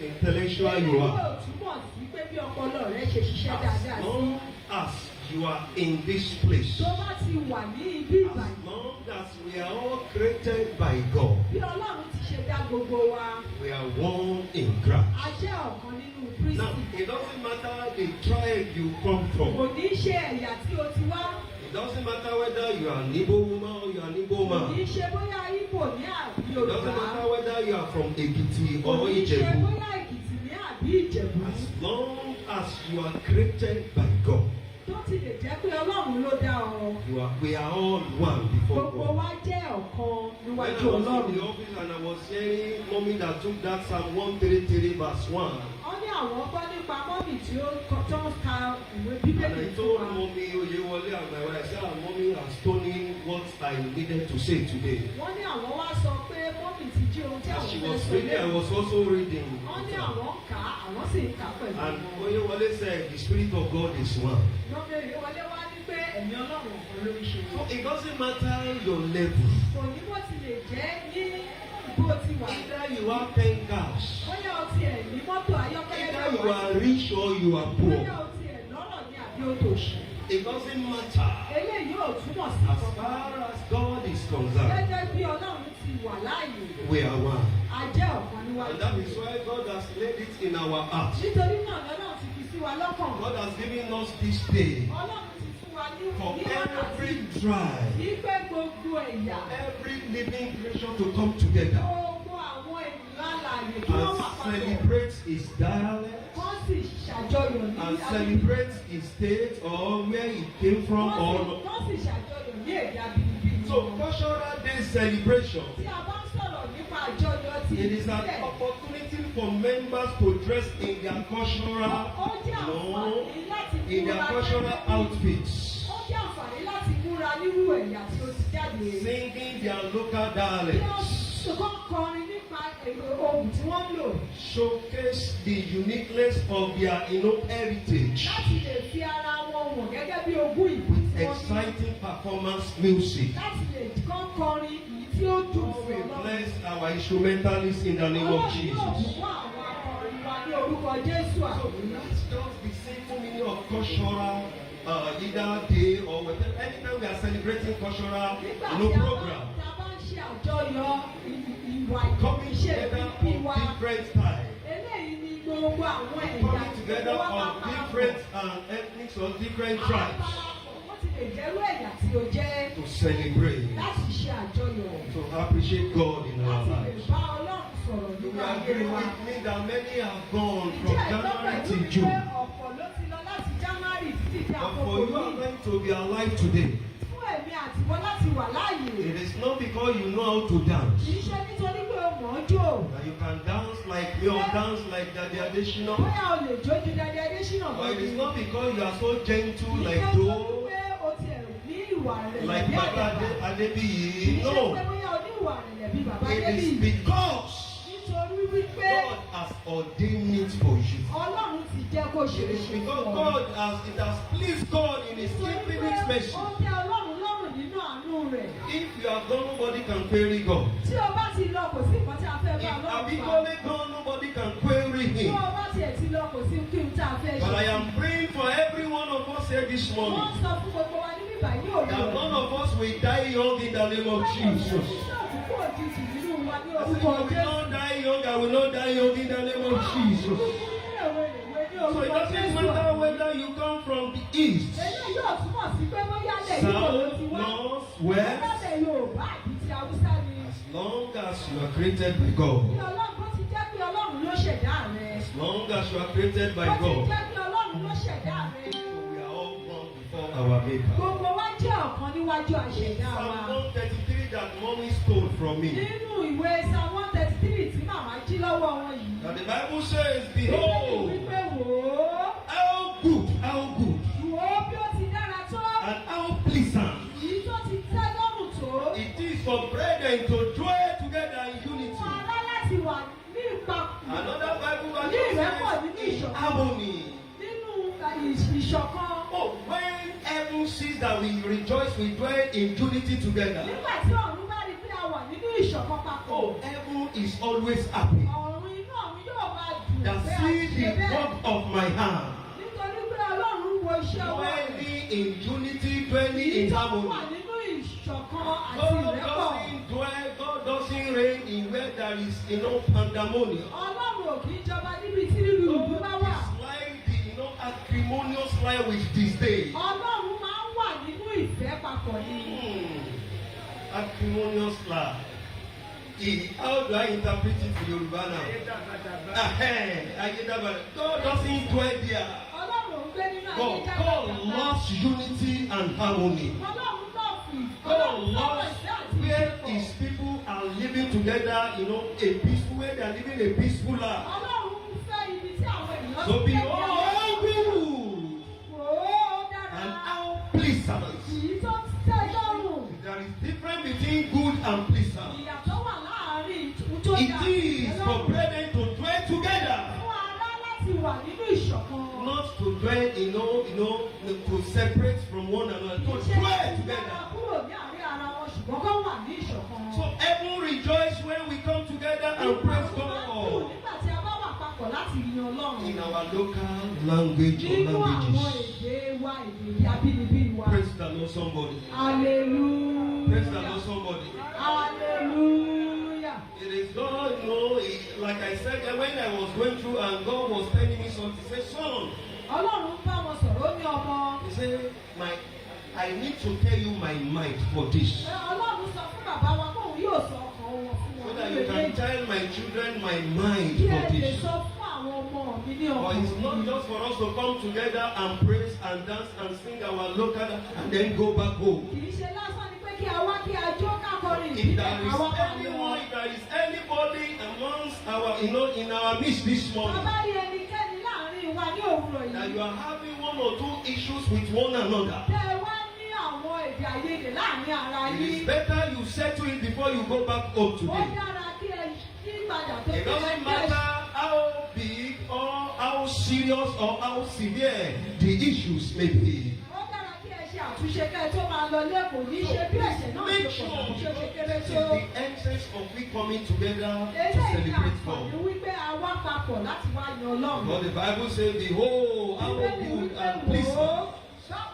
Speaker 5: intellectual you
Speaker 1: Eléyìí ò
Speaker 5: are.
Speaker 1: túmọ̀ sí pé bí ọpọlọ rẹ ṣe ṣiṣẹ́
Speaker 5: As
Speaker 1: dáadáa sí.
Speaker 5: long as you are in this place,
Speaker 1: Tó bá ti wà ní ibi
Speaker 5: as
Speaker 1: ìbàdàn.
Speaker 5: long as we are all created by God,
Speaker 1: Bí Ọlọ́run ti ṣe dá gbogbo wa,
Speaker 5: we are one in Christ.
Speaker 1: a jẹ́ ọ̀kan nínú
Speaker 5: Now,
Speaker 1: Kristi.
Speaker 5: it doesn't matter the tribe you come
Speaker 1: Kò
Speaker 5: from.
Speaker 1: ní ṣe ẹ̀yà tí o ti wá.
Speaker 5: It doesn't matter whether you are an Igbo woman or you are an Igbo
Speaker 1: Kò ní
Speaker 5: man.
Speaker 1: ṣe bóyá Ìgbò ní àbí
Speaker 5: It doesn't
Speaker 1: Yorùbá.
Speaker 5: matter whether you are from Ekiti
Speaker 1: Kò
Speaker 5: or
Speaker 1: ní ṣe
Speaker 5: Ijebu.
Speaker 1: bóyá Èkìtì ní àbí Ìjẹ̀bú.
Speaker 5: As long as you are created by God,
Speaker 1: Tó ti lè jẹ́ pé Ọlọ́run ló dá ọ.
Speaker 5: we are all one before
Speaker 1: Gbogbo
Speaker 5: God.
Speaker 1: wa jẹ́ ọ̀kan
Speaker 5: When
Speaker 1: níwájú
Speaker 5: I was in the
Speaker 1: Ọlọ́run.
Speaker 5: office and I was hearing mommy that took that Psalm 133 verse 1,
Speaker 1: Wọ́n ní àwọn gbọ́ nípa mọ́mì tí ó tó ń ka ìwé
Speaker 5: and
Speaker 1: Bíbélì
Speaker 5: I
Speaker 1: fún
Speaker 5: told
Speaker 1: wa.
Speaker 5: mommy Oyewole and my wife, I said, mommy has told me what I needed to say today.
Speaker 1: Wọ́n ní àwọn wá sọ pé mọ́mì ti jí ohun tí
Speaker 5: As
Speaker 1: àwọn
Speaker 5: she
Speaker 1: fẹ́
Speaker 5: was
Speaker 1: sọ
Speaker 5: reading, I
Speaker 1: lẹ́nu.
Speaker 5: was also reading.
Speaker 1: Wọ́n ní àwọn kà á, àwọn sì ń kà á pẹ̀lú
Speaker 5: And
Speaker 1: wọn.
Speaker 5: Oyewole said, the Spirit of God is one.
Speaker 1: Lọ́bẹ̀rẹ̀ wọlé wá ní pé ẹ̀mí Ọlọ́run ọ̀kan ló ń ṣe.
Speaker 5: So it doesn't matter your level.
Speaker 1: Kò ní bó ti lè jẹ́ ní bó ti wà.
Speaker 5: Either you have 10 cars,
Speaker 1: Bóyá o ti ẹ̀ ní mọ́tò ayọ́kẹ́lẹ́
Speaker 5: either you
Speaker 1: mẹ́wàá.
Speaker 5: are rich or you are
Speaker 1: Bóyá
Speaker 5: poor.
Speaker 1: o ti ẹ̀ lọ́rọ̀ ní àbí o tòṣì.
Speaker 5: It doesn't matter.
Speaker 1: Eléyìí ò túmọ̀ sí
Speaker 5: As
Speaker 1: kankan.
Speaker 5: far as God is concerned,
Speaker 1: Gẹ́gẹ́ bí Ọlọ́run ti wà láàyè,
Speaker 5: we are one.
Speaker 1: a jẹ́ ọ̀kan
Speaker 5: And
Speaker 1: níwájú.
Speaker 5: that is why God has laid it in our heart.
Speaker 1: Nítorí náà Ọlọ́run ti fi sí wa lọ́kàn.
Speaker 5: God has given us this day
Speaker 1: Ọlọ́run ti fún wa ní
Speaker 5: for
Speaker 1: wákàtí.
Speaker 5: every tribe,
Speaker 1: Wípé gbogbo ẹ̀yà,
Speaker 5: every living creature to come together
Speaker 1: gbogbo àwọn ènìyàn alààyè kí wọ́n wà
Speaker 5: and
Speaker 1: papọ̀.
Speaker 5: celebrate his dialect,
Speaker 1: Wọ́n sì ṣàjọyọ̀ ní
Speaker 5: and celebrate his state or where he came from or
Speaker 1: Wọ́n sì ṣàjọyọ̀ ní èdè abínibí
Speaker 5: so
Speaker 1: wọn.
Speaker 5: cultural day celebration.
Speaker 1: Tí a bá ń sọ̀rọ̀ nípa àjọyọ̀ ti
Speaker 5: It is an
Speaker 1: ìbílẹ̀,
Speaker 5: opportunity for members to dress in their cultural,
Speaker 1: ó jẹ́ àǹfààní láti
Speaker 5: in their
Speaker 1: múra
Speaker 5: cultural
Speaker 1: gẹ́gẹ́ bí-
Speaker 5: outfits,
Speaker 1: Ó jẹ́ àǹfààní láti múra nírú ẹ̀yà tí ó ti jáde.
Speaker 5: singing their local
Speaker 1: Bí wọ́n
Speaker 5: dialects,
Speaker 1: ṣùgbọ́n kọrin nípa èrò ohun tí wọ́n ń lò
Speaker 5: showcase the uniqueness of their heritage
Speaker 1: láti lè fi ara wọn wọ̀n gẹ́gẹ́ bí ogún ìlú
Speaker 5: with
Speaker 1: tí wọ́n ní.
Speaker 5: exciting performance music.
Speaker 1: Láti lè kọ́ kọrin èyí tí ó dùn
Speaker 5: God
Speaker 1: sí
Speaker 5: will
Speaker 1: Ọlọ́run.
Speaker 5: bless our instrumentalists in the name of
Speaker 1: Ọlọ́run yóò
Speaker 5: Jesus.
Speaker 1: fún àwọn akọrin wa ní orúkọ Jésù
Speaker 5: So
Speaker 1: àmín.
Speaker 5: that's just the simple meaning of cultural either day or whatever. Anytime we are celebrating cultural
Speaker 1: Nígbà
Speaker 5: no
Speaker 1: tí a
Speaker 5: program,
Speaker 1: bá ń ṣe àjọyọ̀ ìwà
Speaker 5: coming
Speaker 1: ìṣe
Speaker 5: together
Speaker 1: ìbí wa.
Speaker 5: of different types,
Speaker 1: Eléyìí ni gbogbo àwọn ẹ̀yà
Speaker 5: coming together
Speaker 1: tí wọ́n
Speaker 5: of
Speaker 1: máa
Speaker 5: different ethnics or different tribes
Speaker 1: Wọ́n ti lè jẹ́rú ẹ̀yà tí o jẹ́
Speaker 5: to celebrate,
Speaker 1: láti ṣe àjọyọ̀.
Speaker 5: to appreciate God in our
Speaker 1: Láti lè
Speaker 5: lives.
Speaker 1: bá Ọlọ́run sọ̀rọ̀
Speaker 5: You
Speaker 1: nípa ayé
Speaker 5: agree
Speaker 1: wa.
Speaker 5: with me that many have gone from
Speaker 1: Ìjẹ́
Speaker 5: January
Speaker 1: ìlọ́pẹ̀
Speaker 5: to
Speaker 1: wípé
Speaker 5: June,
Speaker 1: ọ̀pọ̀ ló ti lọ láti January títí di
Speaker 5: but
Speaker 1: àkókò
Speaker 5: for you and
Speaker 1: yìí.
Speaker 5: them to be alive today,
Speaker 1: Fún èmi àtiwọ́ láti wà láàyè.
Speaker 5: it is not because you know how to dance.
Speaker 1: Kì í ṣe nítorí pé o mọ̀ ọ́ jò.
Speaker 5: That you can dance like me or dance like Daddy Adeshina.
Speaker 1: Bóyá o lè jójú dáadáa Adéṣínà
Speaker 5: Or it is
Speaker 1: lọ́dún.
Speaker 5: not because you are so gentle
Speaker 1: Kì í
Speaker 5: like
Speaker 1: ṣe nítorí
Speaker 5: though,
Speaker 1: pé o tiẹ̀ ní ìwà rẹ̀
Speaker 5: like
Speaker 1: bí
Speaker 5: Baba
Speaker 1: àdàbà. Kì
Speaker 5: Adebiyi.
Speaker 1: í ṣe pé
Speaker 5: No.
Speaker 1: bóyá o ní ìwà rẹ̀ bí bàbá
Speaker 5: It is
Speaker 1: Adébíyì.
Speaker 5: because
Speaker 1: nítorí wípé
Speaker 5: God has ordained it for you.
Speaker 1: Ọlọ́run ti jẹ́ kó ṣe é
Speaker 5: It is
Speaker 1: ṣe
Speaker 5: because
Speaker 1: fún ọ.
Speaker 5: God has, it has pleased God in His infinite mercy.
Speaker 1: Ó tẹ́ Ọlọ́run lọ́rùn nínú àánú rẹ̀.
Speaker 5: If you have gone, nobody can query God.
Speaker 1: Tí o bá ti lọ kò sí nǹkan tí a fẹ́ bá
Speaker 5: If
Speaker 1: Ọlọ́run fà.
Speaker 5: Abeni gone, nobody can query
Speaker 1: Tí
Speaker 5: Him.
Speaker 1: o bá tiẹ̀ ti lọ kò sí kí n tá a fẹ́ ṣe.
Speaker 5: But I am praying for every one of us here this
Speaker 1: Wọ́n
Speaker 5: morning
Speaker 1: sọ fún gbogbo wa ní bíbá yìí ò
Speaker 5: that none of us will die young in the name of Jesus.
Speaker 1: Àkókò òjijì nínú wa ní
Speaker 5: I said,
Speaker 1: orúkọ
Speaker 5: I will
Speaker 1: Jésù.
Speaker 5: not die young, I will not die young in the name of Jesus. So it doesn't matter whether you come from the east,
Speaker 1: Èyí yóò túmọ̀ sí pé bóyá lẹ̀ yìí kò ló
Speaker 5: south,
Speaker 1: ti wá.
Speaker 5: north, west,
Speaker 1: Lálẹ́ Yorùbá àti ti Haúsá ni.
Speaker 5: as long as you are created by God,
Speaker 1: Bí Ọlọ́run ti jẹ́ pé Ọlọ́run ló ṣẹ̀dá rẹ̀.
Speaker 5: as long as you are created by
Speaker 1: Bó ti
Speaker 5: God,
Speaker 1: jẹ́ pé Ọlọ́run ló ṣẹ̀dá rẹ̀.
Speaker 5: we are all born before our Maker.
Speaker 1: Gbogbo wa jẹ́ ọ̀kan níwájú àṣẹ̀dá wa.
Speaker 5: Psalm 133 that mommy stole from me.
Speaker 1: Nínú ìwé Psalm 133 tí màmá jí lọ́wọ́ wọn yìí.
Speaker 5: Now the Bible says,
Speaker 1: Bíbélì
Speaker 5: behold,
Speaker 1: wípé wò ó.
Speaker 5: how good,
Speaker 1: Wò ó bí ó ti dára tó.
Speaker 5: and how pleasant
Speaker 1: Èyí tó ti tẹ́ lọ́rùn tó.
Speaker 5: it is for brethren to dwell together in
Speaker 1: Fún
Speaker 5: unity.
Speaker 1: ará láti wà ní ìpapọ̀.
Speaker 5: Another Bible
Speaker 1: Ní
Speaker 5: version
Speaker 1: ìrẹ́pọ̀
Speaker 5: says,
Speaker 1: nínú
Speaker 5: in
Speaker 1: ìṣọ̀kan.
Speaker 5: harmony.
Speaker 1: Nínú ìṣọ̀kan.
Speaker 5: Oh, when heaven sees that we rejoice, we dwell in unity together.
Speaker 1: Nígbà tí ọ̀run bá rí pé a wà nínú ìṣọ̀kan papọ̀.
Speaker 5: Oh, heaven is always happy.
Speaker 1: Ọ̀run inú ọ̀run yóò máa dùn
Speaker 5: That
Speaker 1: pé a
Speaker 5: see
Speaker 1: ṣe
Speaker 5: the
Speaker 1: bẹ́ẹ̀.
Speaker 5: work of my hand.
Speaker 1: Nítorí pé Ọlọ́run wo iṣẹ́ wa.
Speaker 5: Dwelling in unity, dwelling
Speaker 1: Èyí
Speaker 5: in
Speaker 1: tó wà
Speaker 5: harmony.
Speaker 1: nínú ìṣọ̀kan àti
Speaker 5: God
Speaker 1: ìrẹ́pọ̀.
Speaker 5: doesn't dwell, God doesn't reign in where there is pandemonium.
Speaker 1: Ọlọ́run ò kì í jọba níbi tí rírú ìlú bá wà.
Speaker 5: It's like the acrimonious life with disdain.
Speaker 1: Ọlọ́run máa ń wà nínú ìfẹ́ papọ̀ ni.
Speaker 5: Acrimonious life. How do I interpret it in Yoruba now? God doesn't dwell there.
Speaker 1: Ọlọ́run ò ń gbé nínú
Speaker 5: God loves unity and harmony.
Speaker 1: Ọlọ́run náà fi
Speaker 5: God loves where His people are living together, a peaceful way. They are living a peaceful life.
Speaker 1: Ọlọ́run fẹ́ ibi tí àwọn ènìyàn
Speaker 5: So
Speaker 1: ti
Speaker 5: behold, how good
Speaker 1: Wò ó dára.
Speaker 5: and how pleasant.
Speaker 1: Èyí tó tẹ́ lọ́rùn.
Speaker 5: There is difference between good and pleasant.
Speaker 1: Ìyàtọ̀ wà láàárín tó
Speaker 5: It
Speaker 1: dára.
Speaker 5: is for brethren to dwell together,
Speaker 1: Fún ará láti wà nínú ìṣọ̀kan.
Speaker 5: not to dwell, to separate from one another. To
Speaker 1: Ṣé
Speaker 5: dwell
Speaker 1: láti dára
Speaker 5: together.
Speaker 1: kúrò ní àárín ara wọn ṣùgbọ́n kó wà ní ìṣọ̀kan.
Speaker 5: So heaven rejoice when we come together and praise God
Speaker 1: Nígbà tí a bá wà papọ̀ láti yin Ọlọ́run.
Speaker 5: in our local language or
Speaker 1: Nínú àwọn
Speaker 5: languages.
Speaker 1: èdè wa, èdè abínibí wa.
Speaker 5: Praise the Lord, somebody.
Speaker 1: Hallelujah.
Speaker 5: Praise the Lord, somebody.
Speaker 1: Hallelujah.
Speaker 5: It is God, like I said, when I was going through and God was telling me something, He said, son,
Speaker 1: Ọlọ́run bá wọn sọ̀rọ̀ ó ní ọmọ.
Speaker 5: He said, I need to tell you my mind for this.
Speaker 1: Ọlọ́run sọ fún bàbá wa pé òun yóò sọ ọkàn wọn fún
Speaker 5: So
Speaker 1: wọn.
Speaker 5: that you can tell my children my mind
Speaker 1: Kí
Speaker 5: for
Speaker 1: ẹ lè
Speaker 5: this.
Speaker 1: sọ fún àwọn ọmọ mi ní
Speaker 5: But
Speaker 1: ọkàn
Speaker 5: it's not
Speaker 1: mi.
Speaker 5: just for us to come together and praise and dance and sing our local and then go back home.
Speaker 1: Kì í ṣe lásán ni pé kí a wá kí a jó kákọrin
Speaker 5: If
Speaker 1: ìbílẹ̀
Speaker 5: there is
Speaker 1: àwọn kan
Speaker 5: anyone, if there is anybody amongst our, in our midst this morning,
Speaker 1: Bàbá rí ẹnikẹ́ni láàrin wa ní òwúrọ̀
Speaker 5: that
Speaker 1: yìí.
Speaker 5: you are having one or two issues with one another,
Speaker 1: Tẹ́ ẹ wá ní àwọn èdè àìyedè láàrin ara
Speaker 5: it
Speaker 1: yín.
Speaker 5: is better you settle it before you go back home
Speaker 1: Ó
Speaker 5: today.
Speaker 1: dára kí ẹ yí padà tó
Speaker 5: It doesn't matter how big or how serious or how severe the issues may be.
Speaker 1: Ó dára kí ẹ ṣe àtúnṣe ká ẹ tó máa lọ lẹ́kọ̀ọ́ ní ṣe bí ẹ̀ṣẹ̀ náà
Speaker 5: Make
Speaker 1: ṣe
Speaker 5: sure
Speaker 1: pọ̀ ṣe ṣe kéré
Speaker 5: it is
Speaker 1: tó.
Speaker 5: the essence of we coming together to
Speaker 1: Eléyìí ni
Speaker 5: celebrate
Speaker 1: àǹfààní
Speaker 5: God.
Speaker 1: wípé a wá papọ̀ láti wá yan Ọlọ́run.
Speaker 5: But the Bible says, behold, how
Speaker 1: Bíbélì
Speaker 5: good
Speaker 1: wípé
Speaker 5: and
Speaker 1: wò
Speaker 5: pleasant
Speaker 1: ó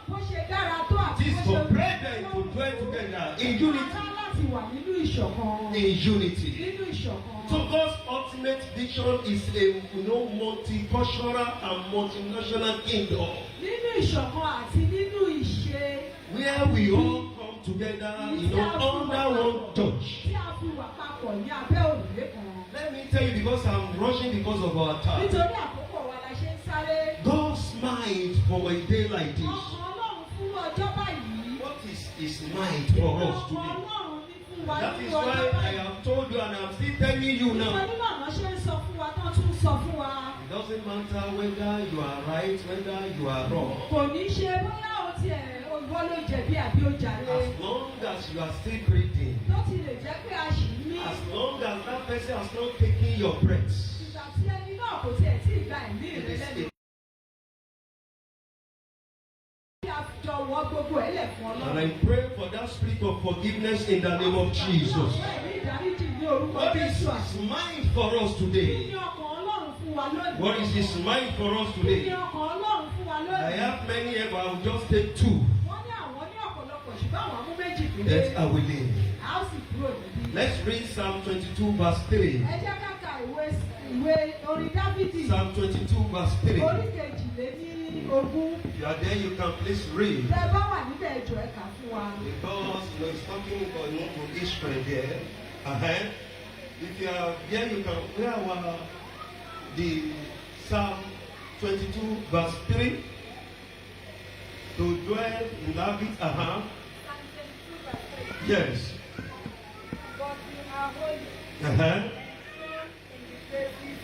Speaker 1: bó ṣe dára tó àti
Speaker 5: it is
Speaker 1: bó
Speaker 5: for
Speaker 1: ṣe
Speaker 5: brethren to dwell together in unity.
Speaker 1: Ará láti wà nínú ìṣọ̀kan.
Speaker 5: In unity.
Speaker 1: Nínú ìṣọ̀kan.
Speaker 5: So God's ultimate vision is a multicultural and multinational kingdom
Speaker 1: Nínú ìṣọ̀kan àti nínú ìṣe.
Speaker 5: where we all come together, under one church.
Speaker 1: Tí a fi wà papọ̀ ní abẹ́ òrùlé kan.
Speaker 5: Let me tell you, because I'm rushing because of our time.
Speaker 1: Nítorí àkókò wa la ṣe ń sáré.
Speaker 5: God's mind for a day like this.
Speaker 1: Ọkàn Ọlọ́run fún ọjọ́ báyìí.
Speaker 5: What is His mind for us
Speaker 1: Ọkàn
Speaker 5: today?
Speaker 1: Ọlọ́run ní fún wa
Speaker 5: That
Speaker 1: ní
Speaker 5: is
Speaker 1: ọjọ́
Speaker 5: why I
Speaker 1: báyìí.
Speaker 5: have told you and I'm still telling you now.
Speaker 1: Nítorí náà ṣe ń sọ fún wa tán tún sọ fún wa.
Speaker 5: It doesn't matter whether you are right, whether you are wrong.
Speaker 1: Kò ní ṣe bóyá o tiẹ̀ ìwọ ló jẹ̀bi àbí o jàre.
Speaker 5: As long as you are still breathing,
Speaker 1: Tó ti lè jẹ́ pé a ṣì ń mí.
Speaker 5: as long as that person has not taken your breath. And I pray for that spirit of forgiveness in the name of Jesus. What is His mind for us today? What is His mind for us today? I have many here, but I will just take two. That I will leave. Let's read Psalm 22 verse 3. Psalm 22 verse 3. If you are there, you can please read. Because it's talking about Israel there. If you are there, you can hear the Psalm 22 verse 3. To dwell in David. Yes.
Speaker 1: But you are holy.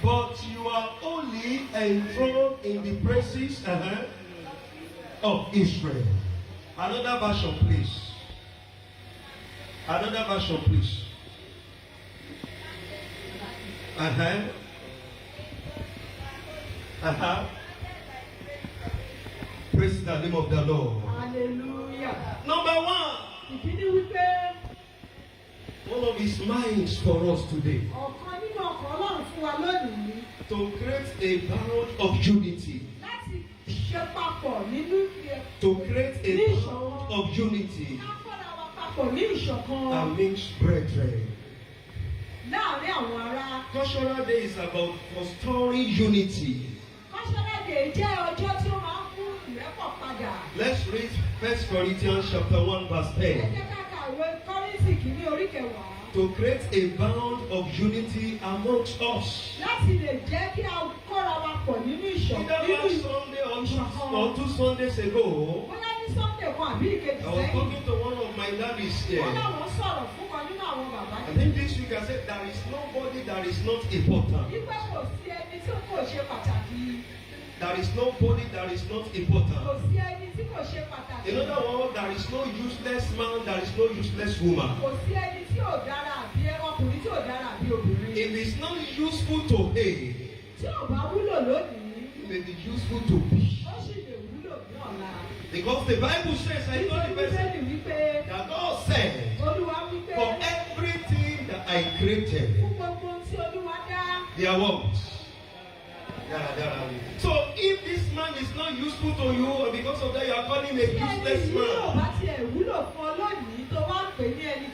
Speaker 5: But you are only enthroned in the praises of Israel. Another version, please. Another version, please. Praise the name of the Lord.
Speaker 1: Hallelujah.
Speaker 5: Number one. One of His minds for us today. To create a bond of unity. To create a bond of unity amongst brethren. Cultural Day is about restoring unity. Let's read 1 Corinthians chapter 1 verse 10. To create a bond of unity amongst us. Either last Sunday or two Sundays ago, I was talking to one of my daddies here. I think this week I said there is nobody that is not important. There is nobody that is not important. In other words, there is no useless man, there is no useless woman. If it's not useful today, it may be useful to be. Because the Bible says, I know the person that God said, for everything that I created, there was. So if this man is not useful to you, or because of that you are calling him a useless man,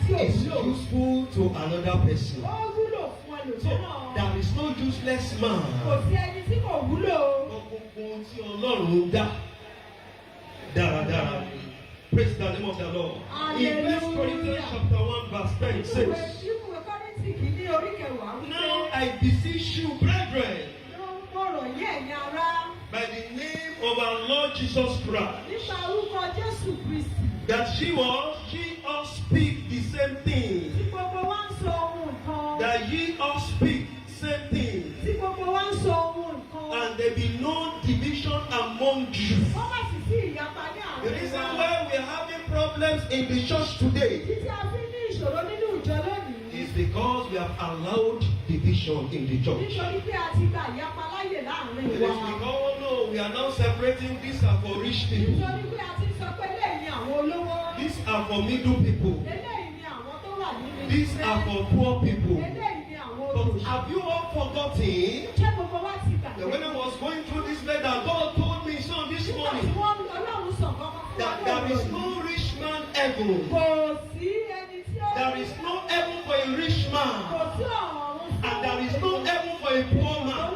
Speaker 5: it's useful to another person. So there is no useless man. Praise the name of the Lord. In 1 Corinthians chapter 1 verse 10 says, now I beseech you, brethren, by the name of our Lord Jesus Christ, that ye all speak the same thing. That ye all speak same thing. And there be no division among you. The reason why we are having problems in the church today is because we have allowed division in the church. It is because we are now separating. These are for rich people. These are for middle people. These are for poor people. But have you all forgotten that when I was going through this letter, God told me so this morning that there is no rich man ever. There is no heaven for a rich man. And there is no heaven for a poor man.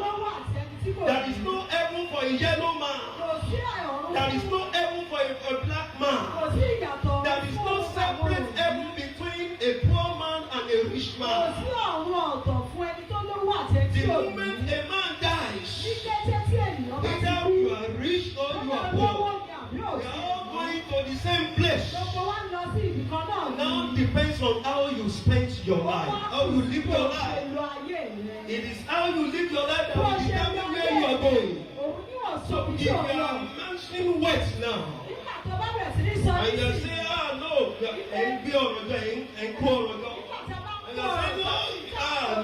Speaker 5: There is no heaven for a yellow man. There is no heaven for a black man. There is no separate heaven between a poor man and a rich man. The moment a man dies, either you are rich or you are poor, we are all going to the same place. Now depends on how you spend your life, how you live your life. It is how you live your life that will determine where you are going. So if you are mentioning wealth now, and you say, no, and be on the and call on God, and you say,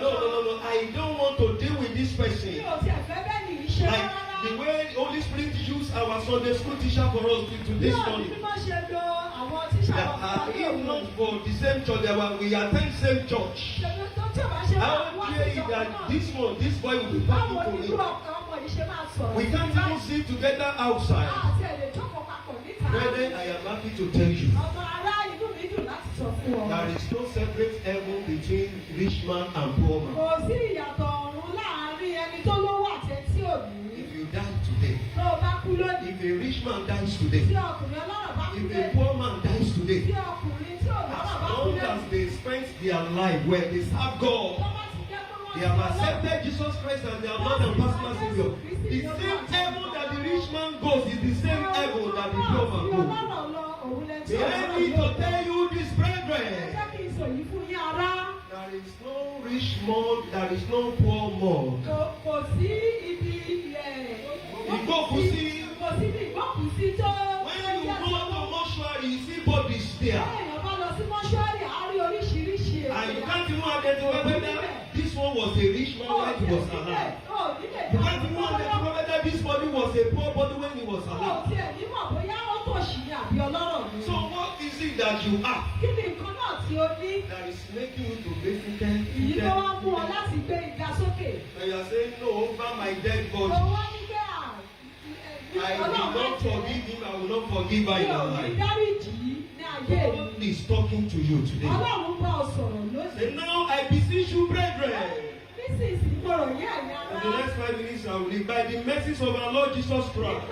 Speaker 5: no, I don't want to deal with this person.
Speaker 1: Mi ò tiẹ̀ fẹ́ bẹ́ẹ̀ ni ìṣe
Speaker 5: Like
Speaker 1: rárá.
Speaker 5: the way Holy Spirit used our Sunday school teacher for us to this morning.
Speaker 1: Bí wọ́n ṣe lo àwọn tíṣà
Speaker 5: That
Speaker 1: wọn fún
Speaker 5: if not for the same church, we attend same church. How dare it that this boy will be talking to me? We can't even sit together outside. Brethren, I am happy to tell you. There is no separate heaven between rich man and poor man. If you die today, if a rich man dies today, if a poor man dies today, as long as they spent their life where they serve God, they have accepted Jesus Christ as their Lord and personal Savior. The same heaven that the rich man goes is the same heaven that the poor man goes. Let me to tell you this, brethren. There is no rich man, there is no poor man. When you go to mortuary, you see bodies there. And you can't even identify whether this one was a rich man when he was alive. You can't even identify whether this body was a poor body when he was alive. So what is it that you are that is making you to basically and you are saying no over my dead body? I will not forgive him, I will not forgive her in her life. God is talking to you today. Say, now I beseech you, brethren. In the next 5 minutes, I will leave. By the mercies of our Lord Jesus Christ,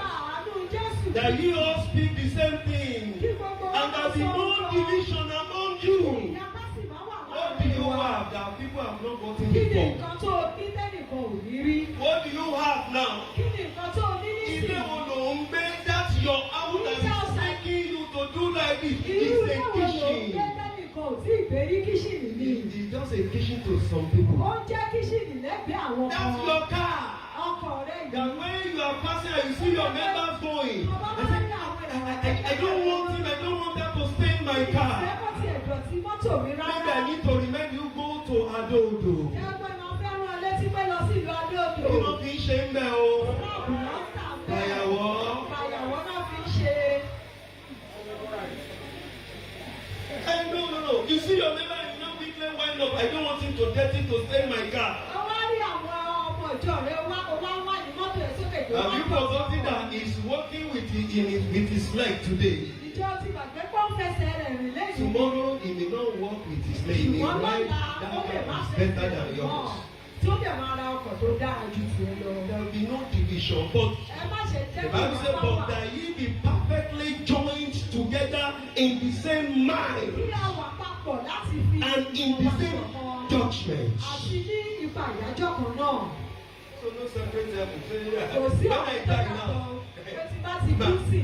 Speaker 5: that ye all speak the same thing, and there be no division among you. What do you have that people have not gotten before? What do you have now? That's your house that is making you to do like this. It's a kitchen. It's just a kitchen to some people. That's your car. That when you are passing and you see your members going, I don't want him, I don't want that to stay in my car. Maybe I need to remind you, go to Adodo. You know, be shame there. No. You see your neighbor is not quickly wind up. I don't want him to get it to stay in my car. Have you forgotten that he's working with his leg today? Tomorrow he may not work with his leg. He may ride that is better than yours. There will be no division. But the Bible says, but that ye be perfectly joined together in the same mind and in the same judgment. So no separate heaven. When I die now,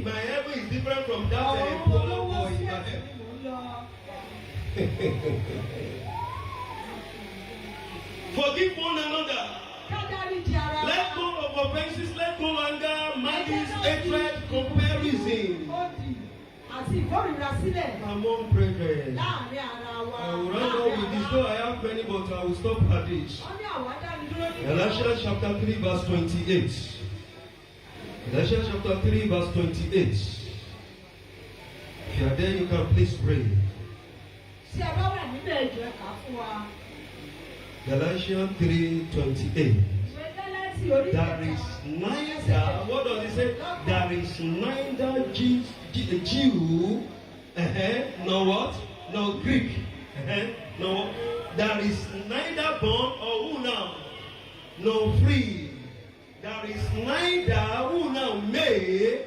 Speaker 5: my heaven is different from that poor boy in my heaven. Forgive one another. Let go of offenses, let go of anger, malice, hatred, comparison. Among brethren. I will run on with this, though I have many, but I will stop at this. Galatians chapter 3, verse 28. Galatians chapter 3, verse 28. If you are there, you can please pray. Galatians 3:28. There is neither, what does it say? There is neither Jew, nor what? Nor Greek. No. There is neither bond or who now? No free. There is neither who now male,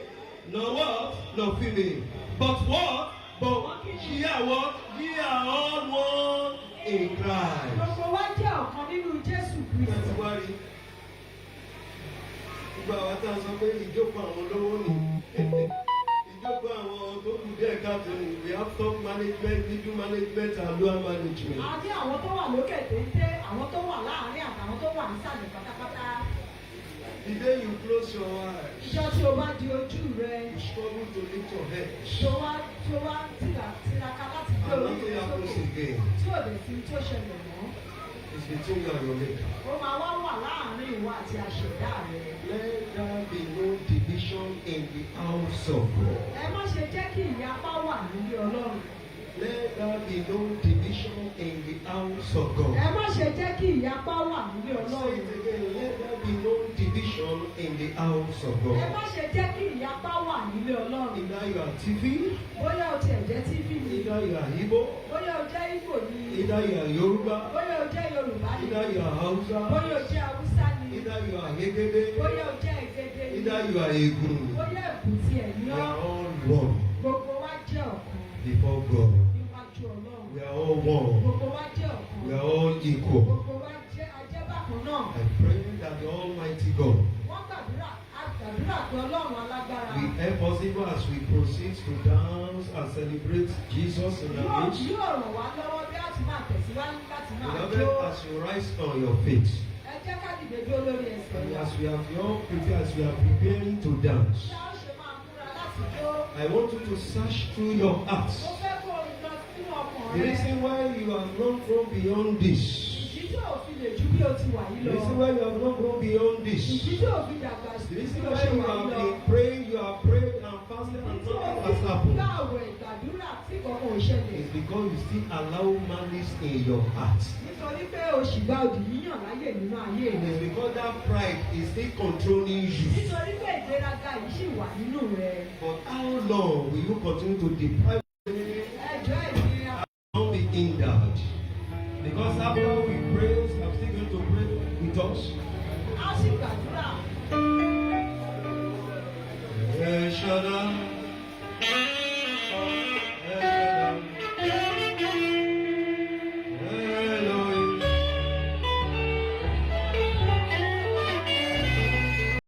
Speaker 5: nor what? No female. But what? But ye are what? Ye are all one in Christ. Gbogbo àwọn tá a sọ pé ìjókòó àwọn olówó nù. Ìjókòó àwọn tó kù díẹ̀ káàtó nù. We have top management, middle management and lower management.
Speaker 1: Àti àwọn tó wà lókè téńté, àwọn tó wà láàárín àtàwọn tó wà nísàlẹ̀ pátápátá.
Speaker 5: The day you close your eyes.
Speaker 1: Ìjọ tí o bá di ojú rẹ.
Speaker 5: You struggle to lift your head.
Speaker 1: Tó wá tiraka láti gbé orí rẹ sókè. Tí ò lè fi tó ṣẹlẹ̀ mọ́.
Speaker 5: It's between you and your maker.
Speaker 6: Ó máa wá wà láàárín ìwọ àti àṣẹ̀dá rẹ.
Speaker 5: Let there be no division in the house of God.
Speaker 6: Ẹ má ṣe jẹ́ kí ìyapa wà nílé Ọlọ́run.
Speaker 5: Let there be no division in the house of God.
Speaker 6: Ẹ má ṣe jẹ́ kí ìyapa wà nílé
Speaker 5: Say
Speaker 6: Ọlọ́run.
Speaker 5: it again. Let there be no division in the house of
Speaker 6: Ẹ
Speaker 5: God.
Speaker 6: má ṣe jẹ́ kí ìyapa wà nílé Ọlọ́run.
Speaker 5: Either you are TV,
Speaker 6: Bóyá o tiẹ̀ jẹ́ TV ni.
Speaker 5: either you are Igbo,
Speaker 6: Bóyá o jẹ́ Igbo ni.
Speaker 5: either you are Yoruba,
Speaker 6: Bóyá o jẹ́ Yorùbá ni.
Speaker 5: either you are Hausa,
Speaker 6: Bóyá o jẹ́ Haúsá ni.
Speaker 5: either you are Egede,
Speaker 6: Bóyá o jẹ́ Egede ni.
Speaker 5: either you are Egun.
Speaker 6: Bóyá Èkútì ẹ̀ ní
Speaker 5: We
Speaker 6: ọ́.
Speaker 5: are all one
Speaker 6: Gbogbo wa jẹ́ ọ̀kan
Speaker 5: before God.
Speaker 6: níwájú Ọlọ́run.
Speaker 5: We are all one.
Speaker 6: Gbogbo wa jẹ́ ọ̀kan.
Speaker 5: We are all equal.
Speaker 6: Gbogbo wa jẹ́ ajẹ́bákan náà.
Speaker 5: I pray that the Almighty God
Speaker 6: Wọ́n gbàdúrà pé Ọlọ́run alágbára.
Speaker 5: will help us even as we proceed to dance and celebrate Jesus in our midst.
Speaker 6: Yóò ràn wá lọ́wọ́ bí a ti máa tẹ̀síwájú láti máa jó.
Speaker 5: Beloved, as you rise on your feet,
Speaker 6: Ẹ jẹ́ ká dìde dúró lórí ẹsẹ̀
Speaker 5: and
Speaker 6: wa.
Speaker 5: as we have all prepared, as we are preparing to dance,
Speaker 6: Ṣé a ó ṣe máa múra láti jó?
Speaker 5: I want you to search through your hearts.
Speaker 6: Mo fẹ́ kó o lọ sínú ọkàn
Speaker 5: The
Speaker 6: rẹ.
Speaker 5: reason why you have not grown beyond this.
Speaker 6: Ìdí tí ò fi lè ju bí o ti wà yìí
Speaker 5: The
Speaker 6: lọ.
Speaker 5: reason why you have not grown beyond
Speaker 6: Ìdí
Speaker 5: this.
Speaker 6: tí ò fi dàgbà
Speaker 5: The
Speaker 6: sí
Speaker 5: reason
Speaker 6: bí o
Speaker 5: why
Speaker 6: ṣe
Speaker 5: you
Speaker 6: wà
Speaker 5: have
Speaker 6: yìí lọ.
Speaker 5: been praying, you have prayed and fasted and
Speaker 6: Ìdí tí ò
Speaker 5: nothing
Speaker 6: fi
Speaker 5: has happened.
Speaker 6: gbàwẹ̀ ìgbàdúrà tí kankan ò ṣẹlẹ̀.
Speaker 5: It's because you still allow malice in your heart.
Speaker 6: Nítorí pé o ṣì gba òdì yíyàn láyè nínú ayé rẹ.
Speaker 5: It's because that pride is still controlling you.
Speaker 6: Nítorí pé ìgbéraga yìí ṣì wà nínú rẹ.
Speaker 5: For how long will you continue to deprive
Speaker 6: Ẹjọ́ ìgbéra.
Speaker 5: not be hindered? Because after we pray, I'm still going to pray with us.
Speaker 6: A sì gbàdúrà.
Speaker 5: Shaddai.